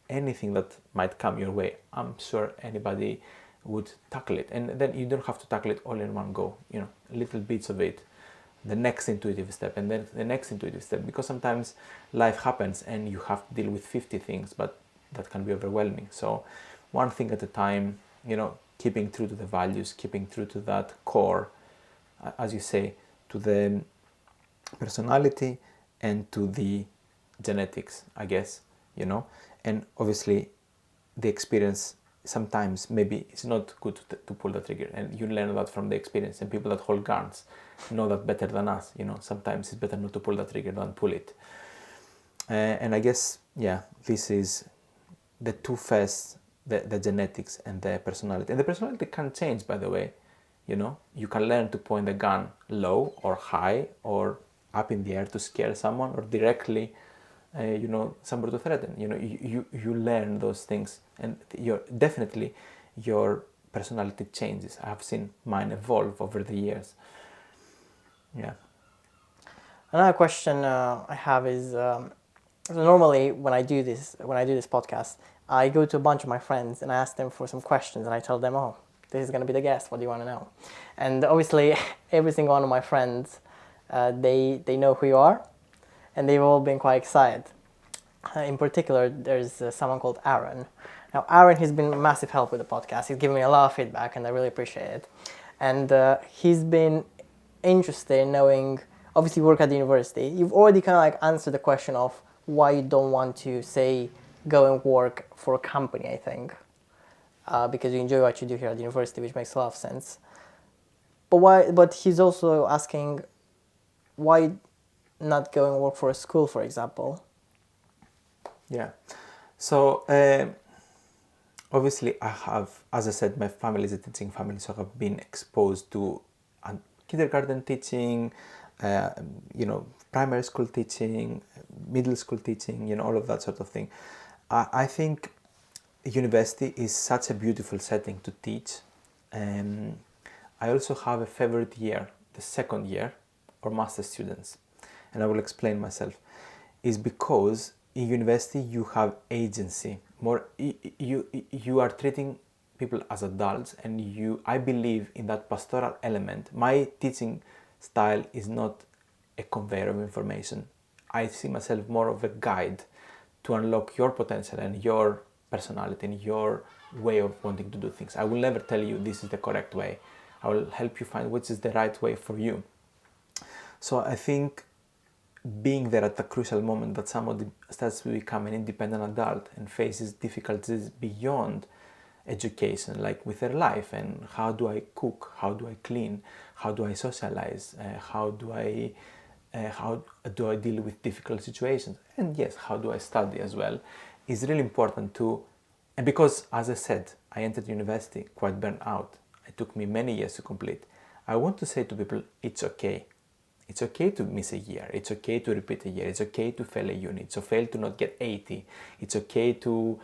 anything that might come your way, I'm sure anybody would tackle it. And then you don't have to tackle it all in one go, little bits of it, the next intuitive step, and then the next intuitive step, because sometimes life happens and you have to deal with 50 things, but that can be overwhelming. So one thing at a time, keeping true to the values, keeping true to that core, as you say, to the personality and to the genetics, I guess, and obviously the experience sometimes maybe it's not good to pull the trigger, and you learn that from the experience, and people that hold guns know that better than us, sometimes it's better not to pull the trigger than pull it. And I guess, this is the two first, the genetics and the personality. And the personality can change, by the way. You can learn to point the gun low or high or up in the air to scare someone, or directly, somebody to threaten. You learn those things, and your personality changes. I have seen mine evolve over the years. Yeah. Another question I have is so normally when I do this podcast, I go to a bunch of my friends and I ask them for some questions, and I tell them, "Oh, this is going to be the guest. What do you want to know?" And obviously, every single one of my friends, they know who you are, and they've all been quite excited. In particular, there's someone called Aaron. Now, Aaron has been a massive help with the podcast. He's given me a lot of feedback, and I really appreciate it. And he's been interested in knowing. Obviously, you work at the university. You've already kind of like answered the question of why you don't want to say go and work for a company. I think because you enjoy what you do here at the university, which makes a lot of sense. But why? But he's also asking why not go and work for a school, for example. Yeah. So obviously I have, as I said, my family is a teaching family, so I have been exposed to kindergarten teaching, primary school teaching, middle school teaching, all of that sort of thing. I think university is such a beautiful setting to teach. I also have a favorite year, the second year, or master students, and I will explain myself. Is because in university you have agency. You are treating people as adults, and I believe in that pastoral element. My teaching style is not a conveyor of information. I see myself more of a guide to unlock your potential and your personality and your way of wanting to do things. I will never tell you this is the correct way. I will help you find which is the right way for you. So I think being there at the crucial moment that somebody starts to become an independent adult and faces difficulties beyond education, like with their life, and how do I cook, how do I clean, how do I socialize, how do I deal with difficult situations, and yes, how do I study as well, is really important to. And because, as I said, I entered university quite burnt out, it took me many years to complete. I want to say to people, it's okay. It's okay to miss a year. It's okay to repeat a year. It's okay to fail a unit. It's okay to not get 80. It's okay to,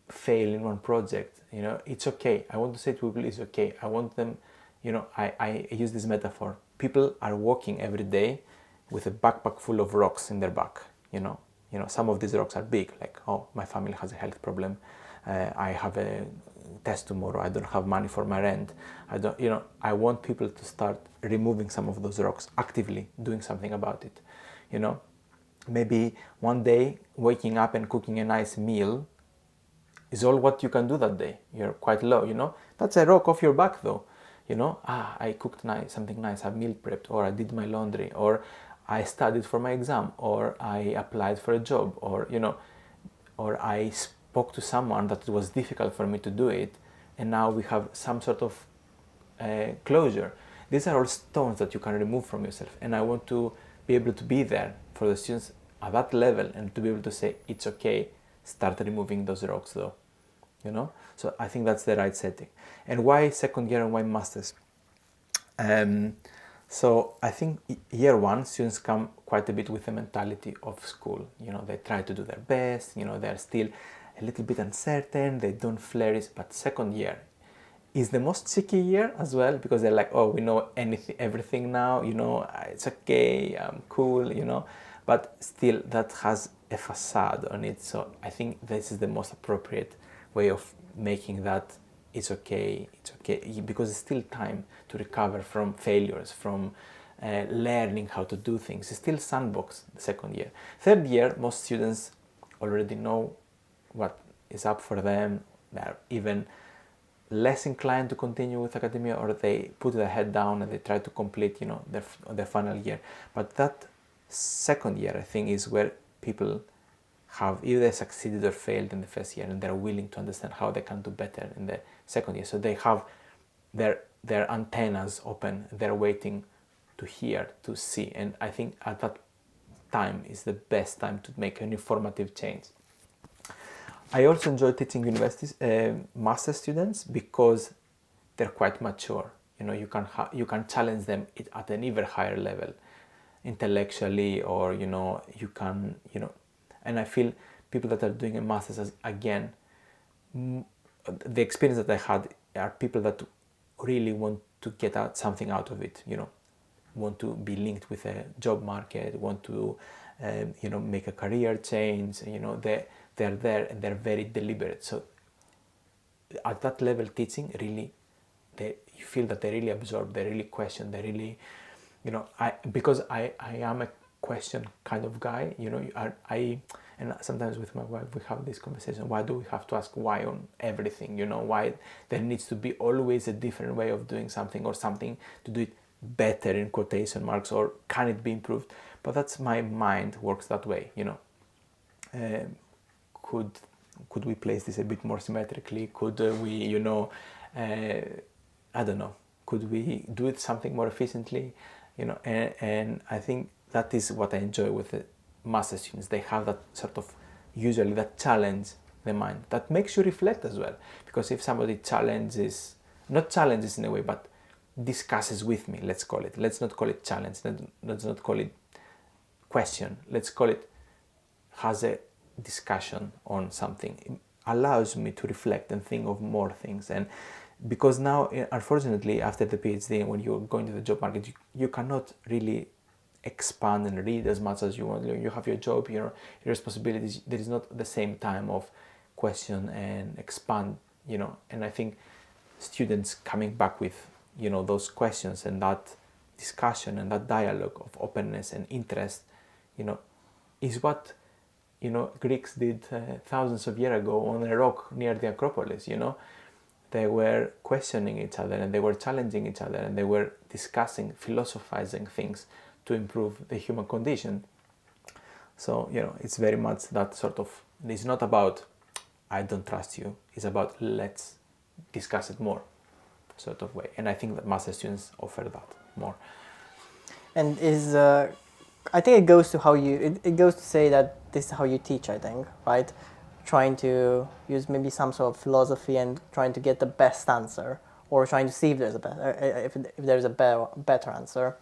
fail in one project. It's okay. I want to say to people, it's okay. I want them, I use this metaphor. People are walking every day with a backpack full of rocks in their back. Some of these rocks are big, like, oh, my family has a health problem. I have a test tomorrow. I don't have money for my rent. I want people to start removing some of those rocks, actively doing something about it. Maybe one day waking up and cooking a nice meal is all what you can do that day. You're quite low, That's a rock off your back, though. I cooked something nice, I meal prepped, or I did my laundry, or I studied for my exam, or I applied for a job, or I spoke to someone that it was difficult for me to do it, and now we have some sort of closure. These are all stones that you can remove from yourself, and I want to be able to be there for the students at that level, and to be able to say, it's okay, start removing those rocks though. So I think that's the right setting. And why second year and why masters? So I think year one, students come quite a bit with the mentality of school. They try to do their best, they're still a little bit uncertain, they don't flourish. But second year is the most cheeky year as well, because they're like, oh, we know everything now, it's okay, I'm cool, but still that has a facade on it. So I think this is the most appropriate way of making that it's okay, because it's still time to recover from failures, from learning how to do things. It's still sandbox, the second year. Third year, most students already know what is up for them. They're even less inclined to continue with academia, or they put their head down and they try to complete, their final year. But that second year, I think, is where people have either succeeded or failed in the first year, and they're willing to understand how they can do better in the second year. So they have their antennas open, they're waiting to hear, to see. And I think at that time is the best time to make an informative change. I also enjoy teaching universities, master students, because they're quite mature. You can challenge them at an even higher level, intellectually, or you can. And I feel people that are doing a master's, again, the experience that I had are people that really want to get something out of it. Want to be linked with a job market, want to make a career change. They're there and they're very deliberate. So at that level, teaching really, you feel that they really absorb, they really question, they really, because I am a question kind of guy. And sometimes with my wife we have this conversation. Why do we have to ask why on everything? Why there needs to be always a different way of doing something, or something to do it better in quotation marks, or can it be improved? But that's my mind works that way. Could we place this a bit more symmetrically? Could we I don't know, could we do it something more efficiently? And I think that is what I enjoy with the master students. They have that sort of, usually, that challenge the mind, that makes you reflect as well. Because if somebody not challenges in a way, but discusses with me, let's call it. Let's not call it challenge. Let's not call it question. Let's call it has a discussion on something. It allows me to reflect and think of more things. And because now, unfortunately, after the PhD, when you're going to the job market, you cannot really expand and read as much as you want. You have your job, your responsibilities. There is not the same time of question and expand. And I think students coming back with those questions and that discussion and that dialogue of openness and interest, is what Greeks did thousands of years ago on a rock near the Acropolis. They were questioning each other, and they were challenging each other, and they were discussing, philosophizing things to improve the human condition. So it's very much that sort of. It's not about I don't trust you. It's about let's discuss it more, sort of way. And I think that master students offer that more. And I think it goes to how it goes to say that this is how you teach, I think, right? Trying to use maybe some sort of philosophy and trying to get the best answer, or trying to see if there's if there's a better answer.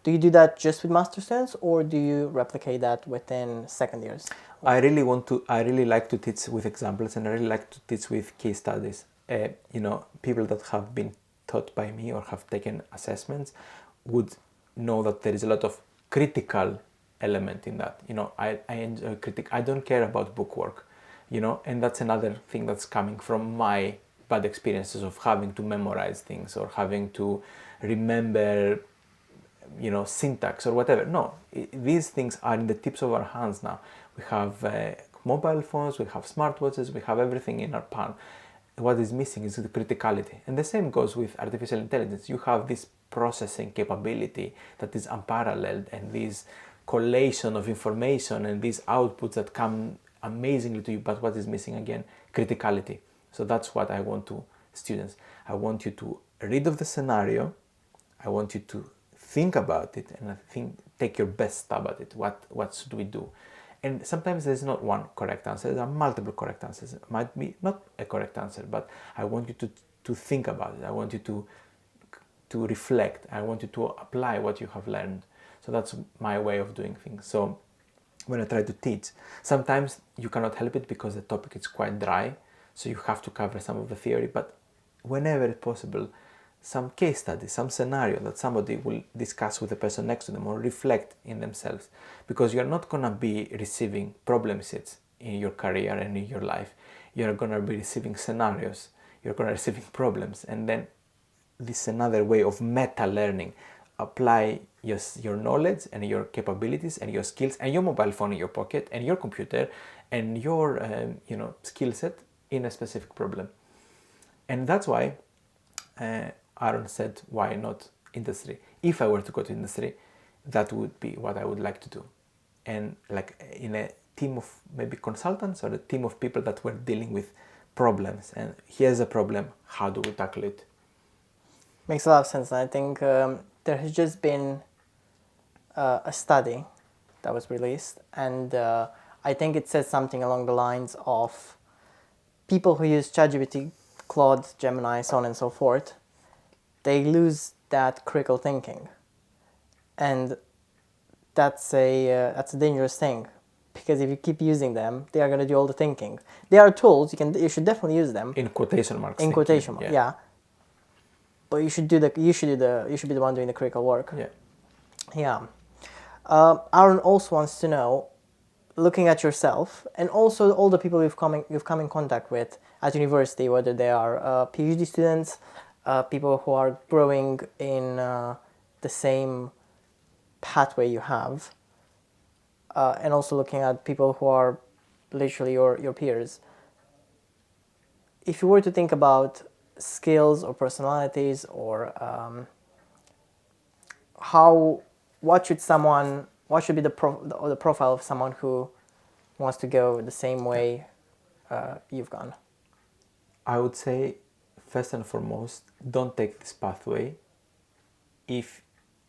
Do you do that just with master students, or do you replicate that within second years? I really like to teach with examples, and I really like to teach with case studies. People that have been taught by me or have taken assessments would know that there is a lot of critical element in that. I enjoy I don't care about bookwork. And that's another thing that's coming from my bad experiences of having to memorize things or having to remember, syntax or whatever. No, these things are in the tips of our hands now. We have mobile phones, we have smartwatches, we have everything in our palm. What is missing is the criticality. And the same goes with artificial intelligence. You have this processing capability that is unparalleled, and this collation of information and these outputs that come amazingly to you, but what is missing again? Criticality. So that's what I want to students. I want you to read of the scenario. I want you to think about it, and take your best stab at it. What should we do? And sometimes there's not one correct answer. There are multiple correct answers. It might be not a correct answer, but I want you to think about it. I want you to reflect. I want you to apply what you have learned. So that's my way of doing things. So when I try to teach, sometimes you cannot help it because the topic is quite dry, so you have to cover some of the theory. But whenever it's possible, some case study, some scenario that somebody will discuss with the person next to them or reflect in themselves, because you're not going to be receiving problem sets in your career and in your life. You're going to be receiving scenarios, you're going to be receiving problems, and then this is another way of meta learning. Apply your knowledge and your capabilities and your skills and your mobile phone in your pocket and your computer and your skill set in a specific problem. And that's why Aaron said, why not industry? If I were to go to industry, that would be what I would like to do. And like in a team of maybe consultants or a team of people that were dealing with problems. And here's a problem, how do we tackle it? Makes a lot of sense. I think there has just been a study that was released, and I think it says something along the lines of people who use ChatGPT, Claude, Gemini, so on and so forth, they lose that critical thinking, and that's a dangerous thing, because if you keep using them, they are going to do all the thinking. They are tools. You should definitely use them In quotation marks. in quotation marks. Yeah. But you should be the one doing the critical work. Yeah. Yeah. Aaron also wants to know, looking at yourself and also all the people you've come in contact with at university, whether they are PhD students, people who are growing in the same pathway you have, and also looking at people who are literally your peers. If you were to think about skills or personalities or what should be the profile of someone who wants to go the same way you've gone? I would say, first and foremost, don't take this pathway if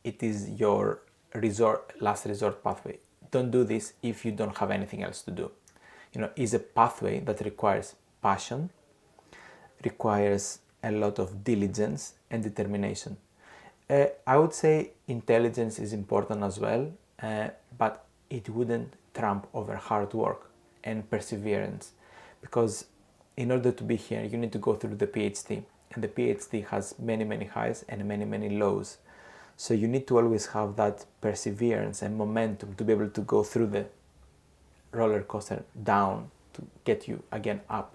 it is your last resort pathway. Don't do this if you don't have anything else to do. It's a pathway that requires passion, requires a lot of diligence and determination. I would say intelligence is important as well, but it wouldn't trump over hard work and perseverance, because in order to be here, you need to go through the PhD, and the PhD has many, many highs and many, many lows. So you need to always have that perseverance and momentum to be able to go through the roller coaster down to get you again up.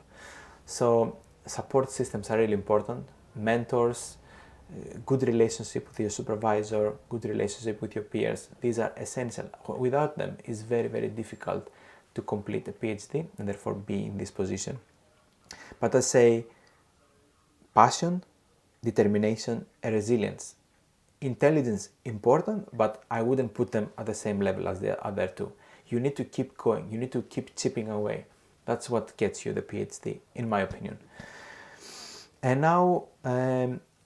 So support systems are really important. Mentors, good relationship with your supervisor, good relationship with your peers. These are essential. Without them, it's very, very difficult to complete a PhD and therefore be in this position. But I say passion, determination, and resilience. Intelligence important, but I wouldn't put them at the same level as the other two. You need to keep going. You need to keep chipping away. That's what gets you the PhD, in my opinion. And now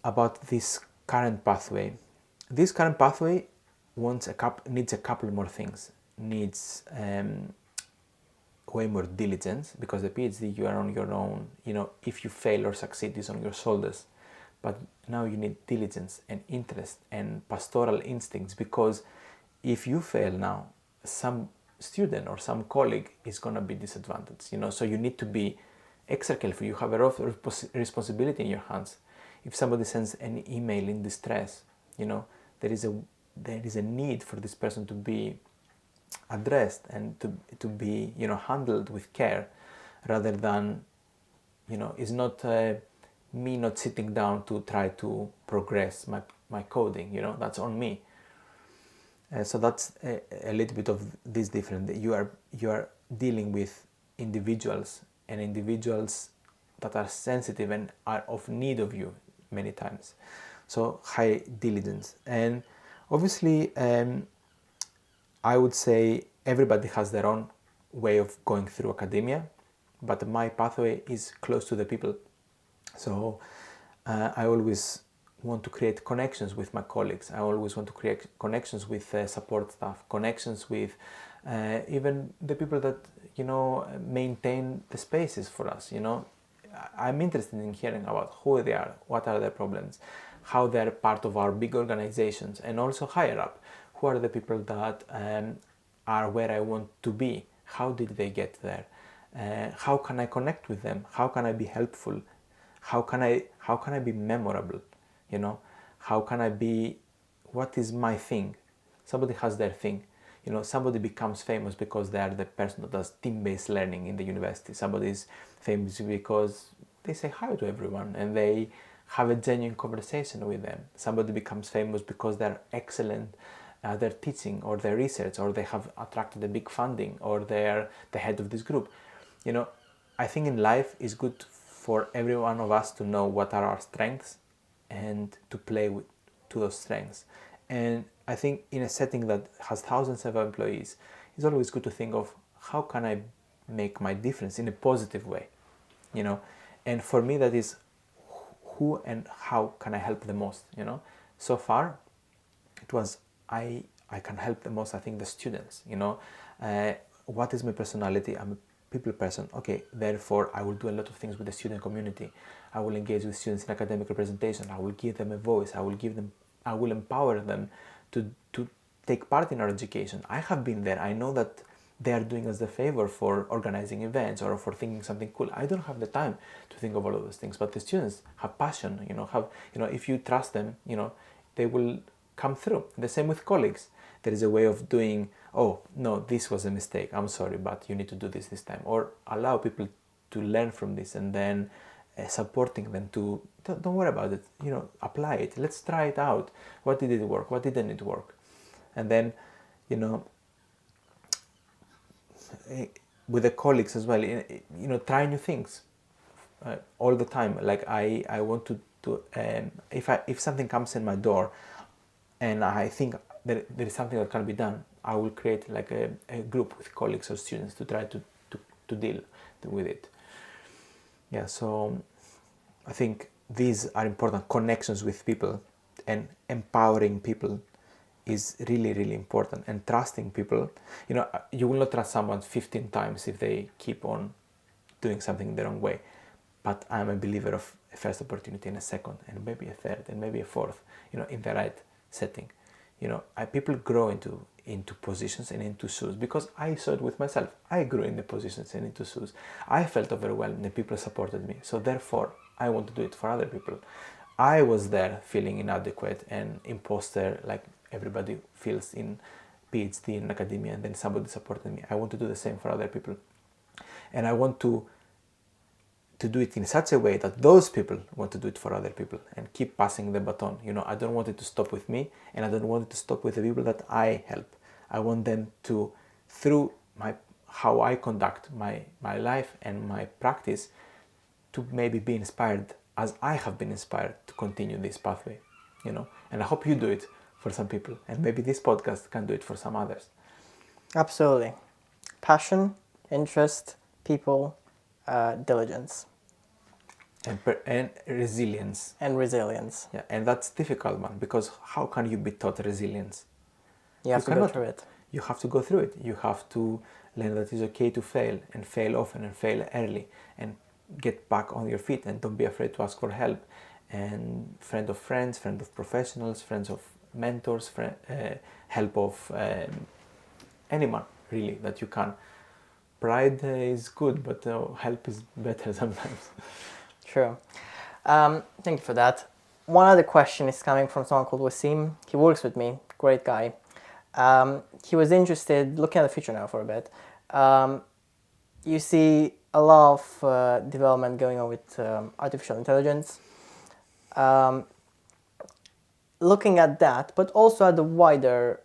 about this current pathway. This current pathway needs a couple more things. Needs way more diligence, because the PhD, you are on your own. If you fail or succeed, it's on your shoulders. But now you need diligence and interest and pastoral instincts, because if you fail now, some student or some colleague is going to be disadvantaged. So you need to be extra careful. You have a lot of responsibility in your hands. If somebody sends an email in distress, there is a need for this person to be addressed and to be handled with care, rather than it's not me not sitting down to try to progress my coding. That's on me. So that's a little bit of this different. You are dealing with individuals, and individuals that are sensitive and are of need of you many times. So high diligence. And obviously I would say everybody has their own way of going through academia, but my pathway is close to the people. So I always want to create connections with my colleagues. I always want to create connections with support staff, connections with even the people that maintain the spaces for us. I'm interested in hearing about who they are, what are their problems, how they're part of our big organizations, and also higher up, who are the people that are where I want to be, how did they get there, how can I connect with them, how can I be helpful, how can I be memorable, how can I be, what is my thing. Somebody has their thing. Somebody becomes famous because they are the person that does team-based learning in the university. Somebody is famous because they say hi to everyone and they have a genuine conversation with them. Somebody becomes famous because they're excellent at their teaching or their research, or they have attracted a big funding, or they're the head of this group. I think in life it's good for every one of us to know what are our strengths and to play to those strengths. And I think in a setting that has thousands of employees, it's always good to think of how can I make my difference in a positive way, and for me that is who and how can I help the most. So far it was I can help the most, I think, the students. What is my personality? I'm a people person. Okay, therefore I will do a lot of things with the student community. I will engage with students in academic representation. I will give them a voice. I will empower them to take part in our education. I have been there. I know that they are doing us the favor for organizing events or for thinking something cool. I don't have the time to think of all of those things, but the students have passion. If you trust them, they will come through. The same with colleagues. There is a way of doing, oh no, this was a mistake, I'm sorry, but you need to do this time, or allow people to learn from this, and then supporting them to don't worry about it, apply it, let's try it out. What did it work, what didn't it work? And then with the colleagues as well, try new things all the time. Like I want to if something comes in my door and I think there is something that can be done, I will create like a group with colleagues or students to try to deal with it. Yeah, so I think these are important. Connections with people and empowering people is really, really important, and trusting people. You will not trust someone 15 times if they keep on doing something the wrong way, but I'm a believer of a first opportunity and a second and maybe a third and maybe a fourth, in the right setting. People grow into positions and into shoes, because I saw it with myself. I grew in the positions and into shoes. I felt overwhelmed and people supported me, so therefore I want to do it for other people. I was there feeling inadequate and imposter, like everybody feels in PhD in academia, and then somebody supported me. I want to do the same for other people, and I want to do it in such a way that those people want to do it for other people and keep passing the baton. I don't want it to stop with me, and I don't want it to stop with the people that I help. I want them to, through how I conduct my life and my practice, to maybe be inspired as I have been inspired to continue this pathway, and I hope you do it for some people, and maybe this podcast can do it for some others. Absolutely. Passion, interest, people, diligence. And resilience. And resilience. Yeah, and that's difficult, man, because how can you be taught resilience? You have to go through it. You have to go through it. You have to learn that it's okay to fail, and fail often, and fail early, and get back on your feet, and don't be afraid to ask for help. And friend of friends, friend of professionals, friends of mentors, help of anyone, really, that you can. Pride is good, but help is better sometimes. True. Thank you for that. One other question is coming from someone called Wasim. He works with me, great guy. He was interested, looking at the future now for a bit. You see a lot of development going on with artificial intelligence. Looking at that, but also at the wider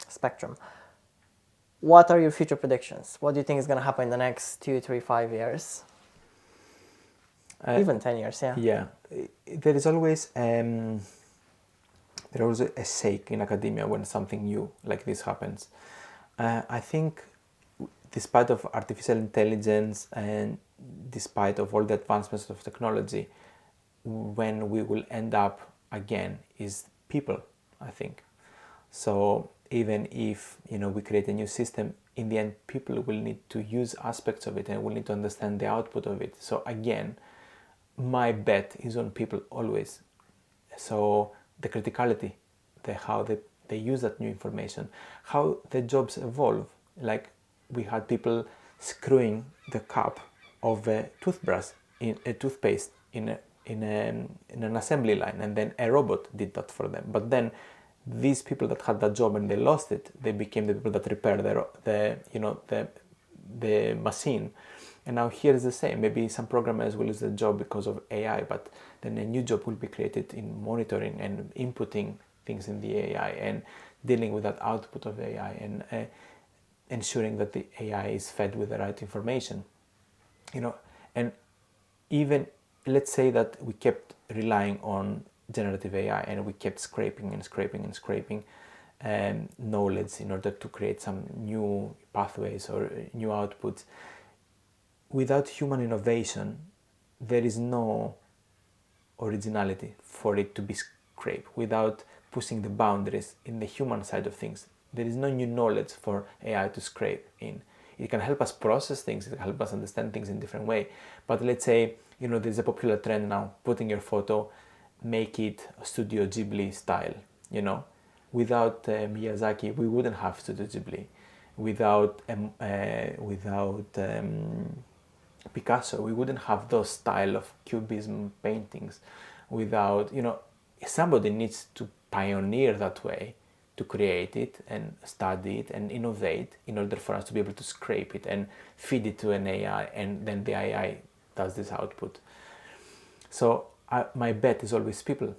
spectrum. What are your future predictions? What do you think is going to happen in the next 2, 3, 5 years? Even 10 years, yeah. Yeah, there is always a shake in academia when something new like this happens. I think, despite of artificial intelligence and despite of all the advancements of technology, when we will end up again is people, I think. So even if we create a new system, in the end people will need to use aspects of it and will need to understand the output of it. So again, my bet is on people always. So the criticality, how they use that new information, how the jobs evolve. Like we had people screwing the cap of a toothbrush in a toothpaste in an assembly line, and then a robot did that for them. But then these people that had that job and they lost it, they became the people that repaired the machine. And now here is the same. Maybe some programmers will lose their job because of AI, but then a new job will be created in monitoring and inputting things in the AI and dealing with that output of AI and ensuring that the AI is fed with the right information. And even let's say that we kept relying on generative AI and we kept scraping and scraping and scraping, knowledge in order to create some new pathways or new outputs. Without human innovation, there is no originality for it to be scraped. Without pushing the boundaries in the human side of things, there is no new knowledge for AI to scrape in. It can help us process things, it can help us understand things in a different way. But let's say, there's a popular trend now, putting your photo, make it Studio Ghibli style, Without Miyazaki, we wouldn't have Studio Ghibli. Without Picasso, we wouldn't have those style of cubism paintings. Without, somebody needs to pioneer that way to create it and study it and innovate in order for us to be able to scrape it and feed it to an AI, and then the AI does this output. So my bet is always people,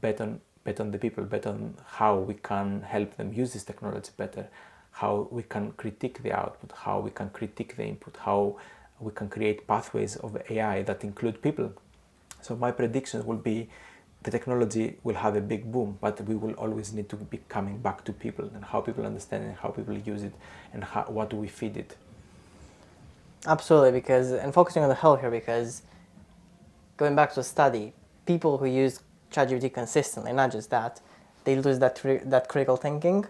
bet on the people, bet on how we can help them use this technology better, how we can critique the output, how we can critique the input, how we can create pathways of AI that include people. So my predictions will be the technology will have a big boom, but we will always need to be coming back to people and how people understand it, how people use it, and what do we feed it. Absolutely, and focusing on the health here, because going back to the study, people who use ChatGPT consistently, not just that, they lose that critical thinking,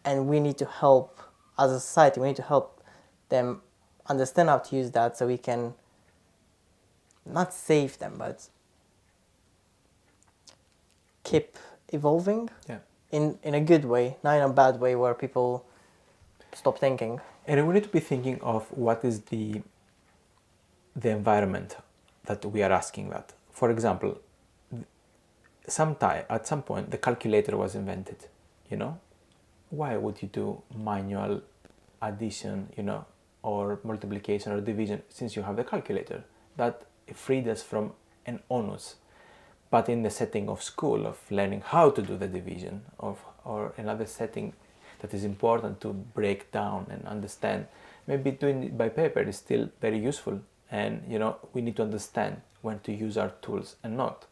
and we need to help, as a society, we need to help them understand how to use that so we can not save them, but keep evolving in a good way, not in a bad way where people stop thinking. And we need to be thinking of what is the environment that we are asking that. For example, at some point the calculator was invented, Why would you do manual addition, or multiplication or division since you have the calculator? That freed us from an onus. But in the setting of school, of learning how to do the division, or another setting that is important to break down and understand, maybe doing it by paper is still very useful. And, we need to understand when to use our tools and not,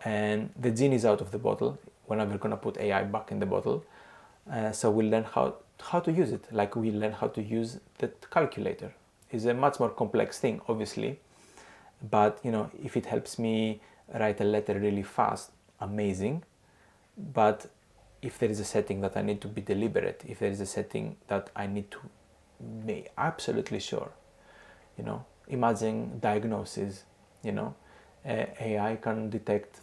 and the genie is out of the bottle. We're never going to put AI back in the bottle. So we'll learn how to use it, like we learn how to use the calculator. It's a much more complex thing, obviously, but if it helps me write a letter really fast, amazing. But if there is a setting that I need to be deliberate, if there is a setting that I need to be absolutely sure, imagine diagnosis, AI can detect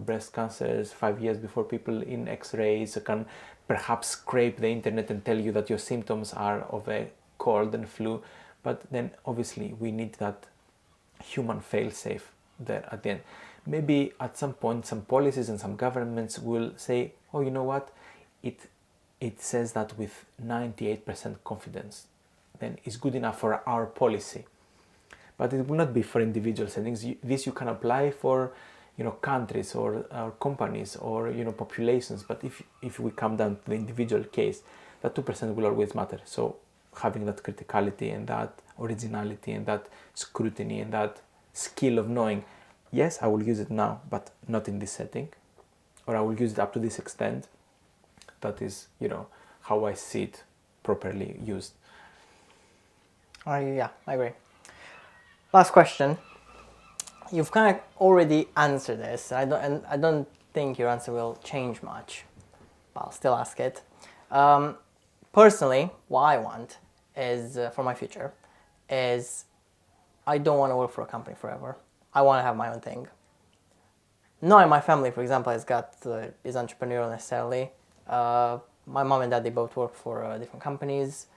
breast cancers 5 years before people in x-rays, can perhaps scrape the internet and tell you that your symptoms are of a cold and flu. But then obviously we need that human fail-safe there at the end. Maybe at some point some policies and some governments will say, oh, you know what, it says that with 98% confidence, then it's good enough for our policy. But it will not be for individual settings. This you can apply for countries or companies or populations. But if we come down to the individual case, that 2% will always matter. So having that criticality and that originality and that scrutiny and that skill of knowing, yes, I will use it now, but not in this setting, or I will use it up to this extent. That is, how I see it properly used. Yeah, I agree. Last question. You've kind of already answered this. I don't think your answer will change much, but I'll still ask it. Personally, what I want is for my future is I don't want to work for a company forever. I want to have my own thing. No one in my family, for example, is entrepreneurial necessarily. My mom and dad, they both work for different companies.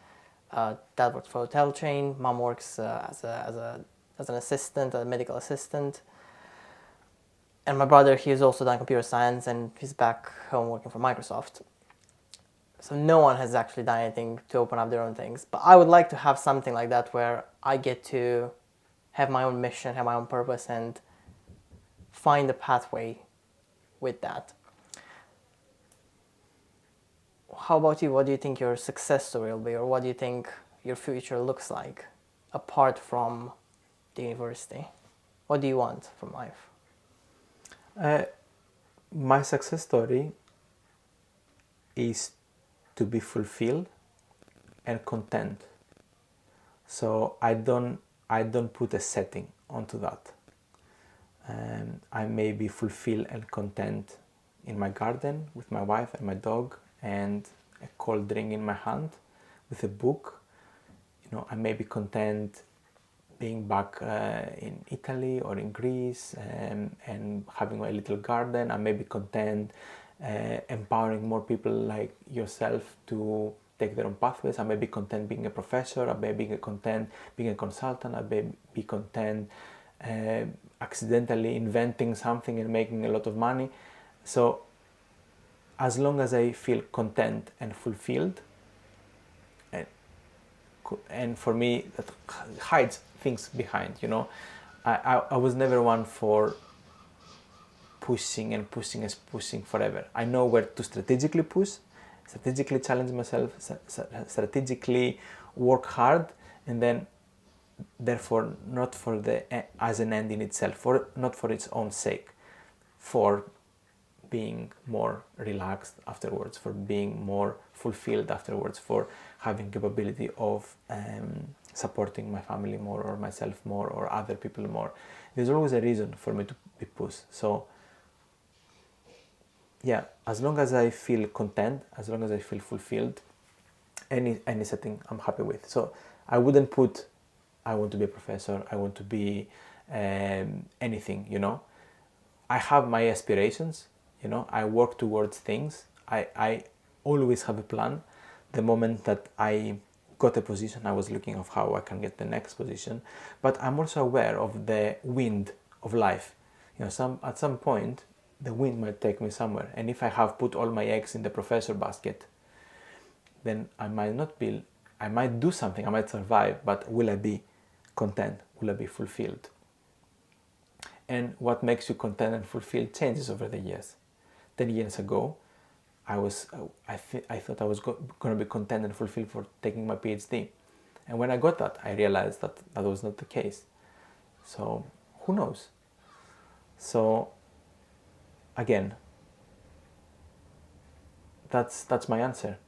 Dad works for a hotel chain. Mom works as an assistant, a medical assistant. And my brother, he's also done computer science and he's back home working for Microsoft. So no one has actually done anything to open up their own things. But I would like to have something like that where I get to have my own mission, have my own purpose, and find a pathway with that. How about you? What do you think your success story will be, or what do you think your future looks like apart from the university? What do you want from life? My success story is to be fulfilled and content. So I don't put a setting onto that. I may be fulfilled and content in my garden with my wife and my dog and a cold drink in my hand with a book. I may be content being back in Italy or in Greece and having a little garden. I may be content empowering more people like yourself to take their own pathways. I may be content being a professor. I may be content being a consultant. I may be content accidentally inventing something and making a lot of money. So as long as I feel content and fulfilled, and for me that hides things behind, I was never one for pushing forever. I know where to strategically push, strategically challenge myself, strategically work hard, and then therefore not for as an end in itself, not for its own sake, for being more relaxed afterwards, for being more fulfilled afterwards, for having capability of supporting my family more or myself more or other people more. There's always a reason for me to be pushed. So yeah, as long as I feel content, as long as I feel fulfilled, any setting I'm happy with. So I wouldn't put I want to be a professor, I want to be anything, I have my aspirations, I work towards things. I always have a plan. The moment that I got a position, I was looking of how I can get the next position. But I'm also aware of the wind of life. At some point, the wind might take me somewhere. And if I have put all my eggs in the professor basket, then I might do something, I might survive, but will I be content? Will I be fulfilled? And what makes you content and fulfilled changes over the years. 10 years ago, I thought I was going to be content and fulfilled for taking my PhD. And when I got that, I realized that was not the case. So who knows? So again, that's my answer.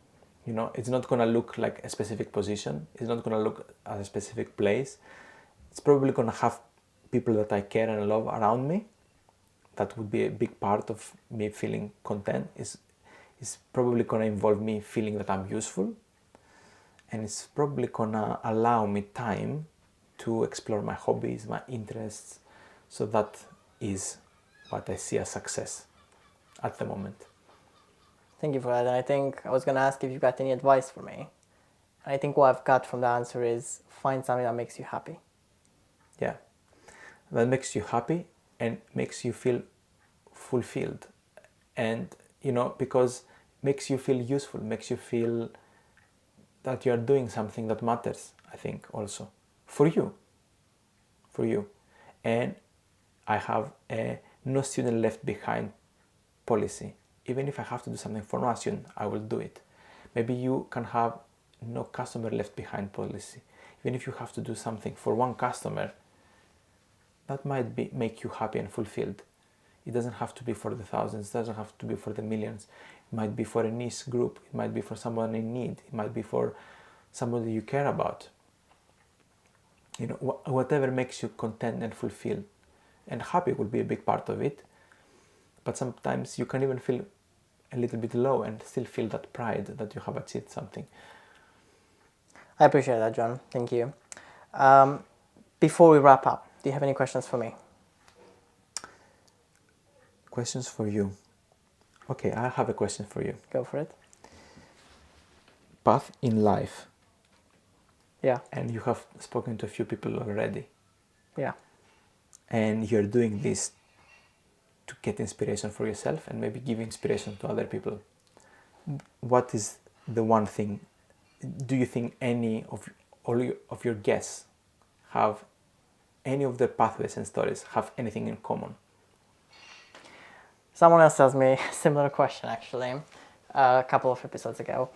It's not going to look like a specific position. It's not going to look at a specific place. It's probably going to have people that I care and love around me. That would be a big part of me feeling content. Is probably going to involve me feeling that I'm useful. And it's probably going to allow me time to explore my hobbies, my interests. So that is what I see as success at the moment. Thank you for that. And I think I was going to ask if you got any advice for me. And I think what I've got from the answer is find something that makes you happy. Yeah, that makes you happy and makes you feel fulfilled. And, because makes you feel useful, makes you feel that you are doing something that matters, I think, also. For you. And I have a no student left behind policy. Even if I have to do something for no student, I will do it. Maybe you can have no customer left behind policy. Even if you have to do something for one customer, that might make you happy and fulfilled. It doesn't have to be for the thousands, it doesn't have to be for the millions. It might be for a niche group, it might be for someone in need, it might be for somebody you care about. Whatever makes you content and fulfilled. And happy will be a big part of it. But sometimes you can even feel a little bit low and still feel that pride that you have achieved something. I appreciate that, John. Thank you. Before we wrap up, do you have any questions for me? Questions for you. Okay, I have a question for you. Go for it. Path in life. Yeah. And you have spoken to a few people already. Yeah. And you're doing this to get inspiration for yourself and maybe give inspiration to other people. What is the one thing? Do you think any of your guests have any of their pathways and stories have anything in common? Someone else asked me a similar question actually a couple of episodes ago.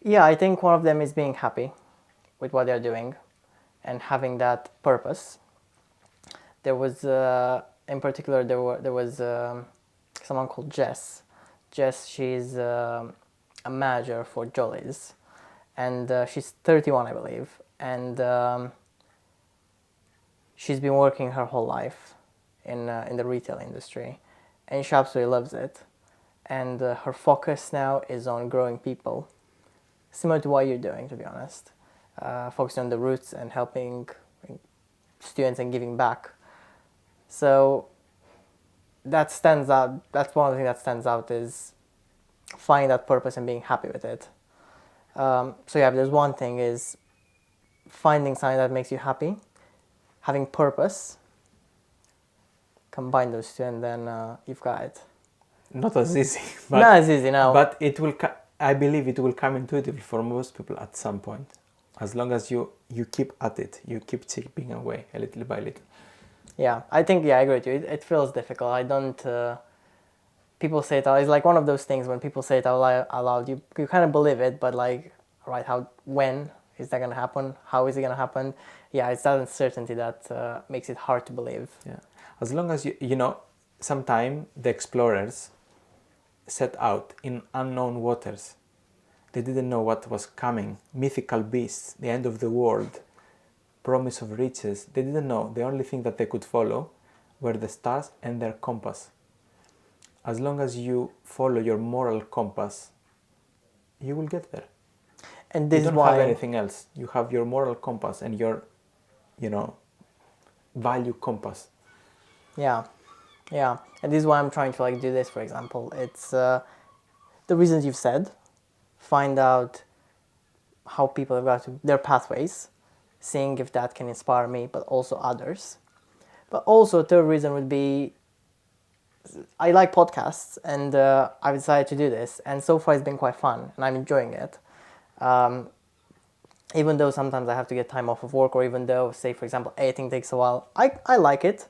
Yeah, I think one of them is being happy with what they're doing and having that purpose. There was, in particular, there was someone called Jess. Jess, she's a manager for Jolly's, and she's 31, I believe, and she's been working her whole life in the retail industry, and she absolutely loves it. And her focus now is on growing people, similar to what you're doing, to be honest. Focusing on the roots and helping students and giving back. So that stands out. That's one of the things that stands out, is finding that purpose and being happy with it. So yeah, there's one thing is finding something that makes you happy, having purpose, combine those two, and then you've got it. Not as easy. But, not as easy, no. But it will. I believe it will come intuitively for most people at some point, as long as you keep at it, you keep chipping away a little by little. Yeah, I think, I agree with you. It feels difficult. I don't. People say it out. It's like one of those things when people say it out loud. You kind of believe it, but like, right? When is that gonna happen? How is it gonna happen? Yeah, it's that uncertainty that makes it hard to believe. Yeah, as long as you know, sometime the explorers set out in unknown waters. They didn't know what was coming. Mythical beasts, the end of the world, promise of riches. They didn't know. The only thing that they could follow were the stars and their compass. As long as you follow your moral compass, you will get there. And this you don't is why have anything else. You have your moral compass and your, value compass. Yeah, and this is why I'm trying to do this. For example, it's the reasons you've said. Find out how people have got to their pathways, seeing if that can inspire me, but also others. But also, a third reason would be I like podcasts, and I've decided to do this, and so far it's been quite fun, and I'm enjoying it. Even though sometimes I have to get time off of work, or even though, say, for example, editing takes a while, I like it.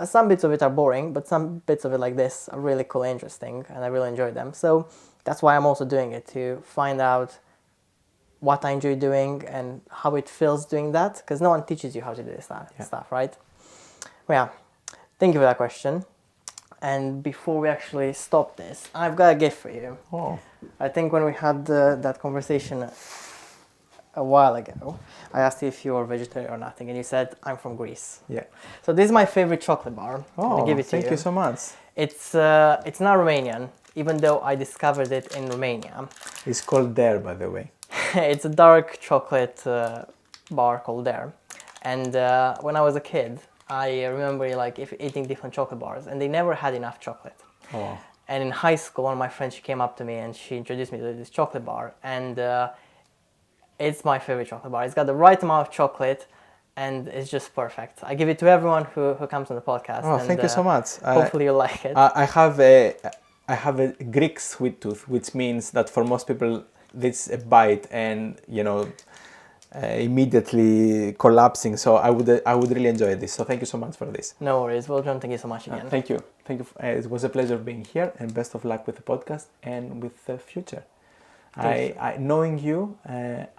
Some bits of it are boring, but some bits of it like this are really cool and interesting, and I really enjoy them. So that's why I'm also doing it, to find out what I enjoy doing and how it feels doing that, because no one teaches you how to do this stuff, right? Well, yeah, thank you for that question. And before we actually stop this, I've got a gift for you. Oh. I think when we had that conversation a while ago, I asked you if you were vegetarian or nothing, and you said, I'm from Greece. Yeah. So this is my favorite chocolate bar. Oh, give it to thank you so much. It's not Romanian, even though I discovered it in Romania. It's called Dare, by the way. It's a dark chocolate bar called Dare. And when I was a kid, I remember eating different chocolate bars, and they never had enough chocolate. Oh. And in high school, one of my friends, she came up to me and she introduced me to this chocolate bar, and it's my favorite chocolate bar. It's got the right amount of chocolate, and it's just perfect. I give it to everyone who comes on the podcast. Oh, thank you so much. Hopefully you like it. I have a Greek sweet tooth, which means that for most people, it's a bite and immediately collapsing. So I would really enjoy this. So thank you so much for this. No worries. Well, John, thank you so much again. Thank you. It was a pleasure being here, and best of luck with the podcast and with the future. Knowing you,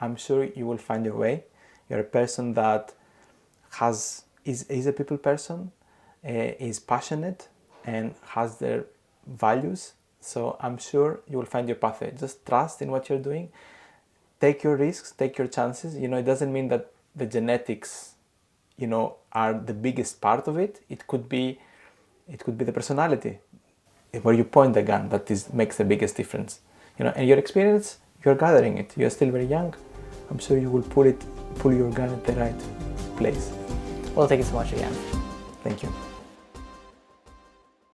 I'm sure you will find your way. You're a person that is a people person, is passionate, and has their values. So I'm sure you will find your pathway. Just trust in what you're doing. Take your risks, take your chances. It doesn't mean that the genetics, are the biggest part of it. It could be the personality, where you point the gun, that makes the biggest difference. And your experience, you're gathering it. You're still very young. I'm sure you will pull your gun at the right place. Well, thank you so much again. Thank you.